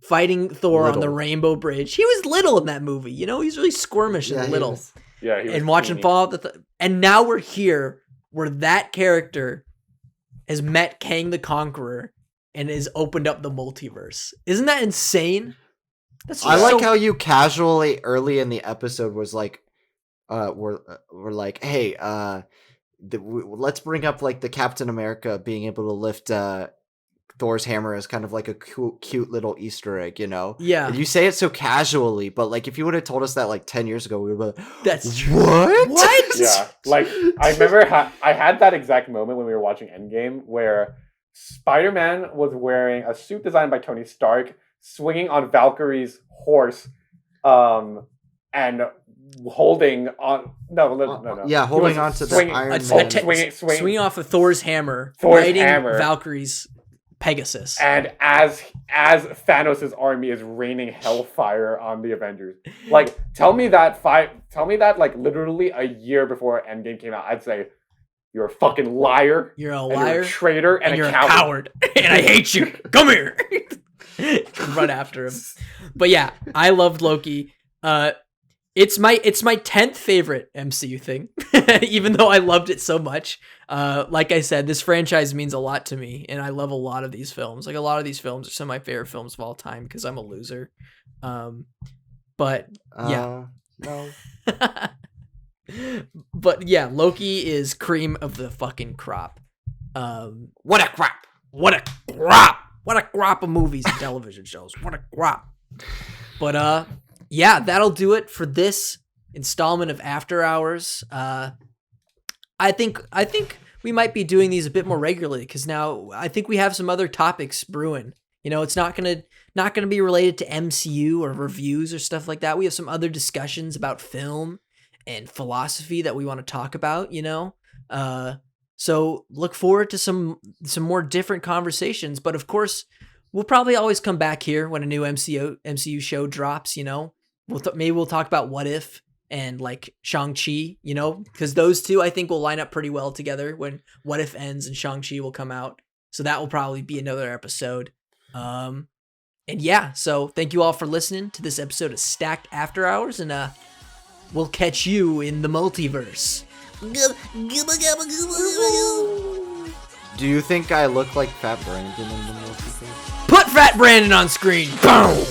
fighting Thor on the Rainbow Bridge. He was little in that movie, he's really squirmish and little. He was and watching fall off and now we're here where that character has met Kang the Conqueror and has opened up the multiverse. Isn't that insane? I like how you casually early in the episode was like, we're like, hey, let's bring up the Captain America being able to lift Thor's hammer as kind of like a cute little Easter egg, Yeah. And you say it so casually, but if you would have told us that 10 years ago, we would have been that's true. What? Yeah. I remember I had that exact moment when we were watching Endgame where Spider-Man was wearing a suit designed by Tony Stark, swinging on Valkyrie's horse, and holding on. No. Yeah, holding on to the Iron Man. Swinging off of Thor's hammer, riding Valkyrie's Pegasus. And as Thanos' army is raining hellfire on the Avengers. Tell me that literally a year before Endgame came out, I'd say, you're a fucking liar. You're a You're liar. a traitor and you're a a coward. And I hate you. Come here. Run after him. But yeah, I loved Loki. It's my 10th favorite MCU thing, even though I loved it so much. Like I said, this franchise means a lot to me, and I love a lot of these films. A lot of these films are some of my favorite films of all time because I'm a loser. But yeah. No. But yeah, Loki is cream of the fucking crop. What a crap. What a crop. What a crop of movies and television shows. What a crop. But yeah, that'll do it for this installment of After Hours. I think we might be doing these a bit more regularly because now I think we have some other topics brewing. It's not gonna be related to MCU or reviews or stuff like that. We have some other discussions about film and philosophy that we want to talk about. So look forward to some more different conversations. But of course, we'll probably always come back here when a new MCU show drops. Maybe we'll talk about What If and like Shang-Chi, you know, because those two I think will line up pretty well together when What If ends and Shang-Chi will come out. So that will probably be another episode. And yeah, so thank you all for listening to this episode of Stacked After Hours, and we'll catch you in the multiverse. Do you think I look like Fat Brandon in the multiverse? Put Fat Brandon on screen. Boom!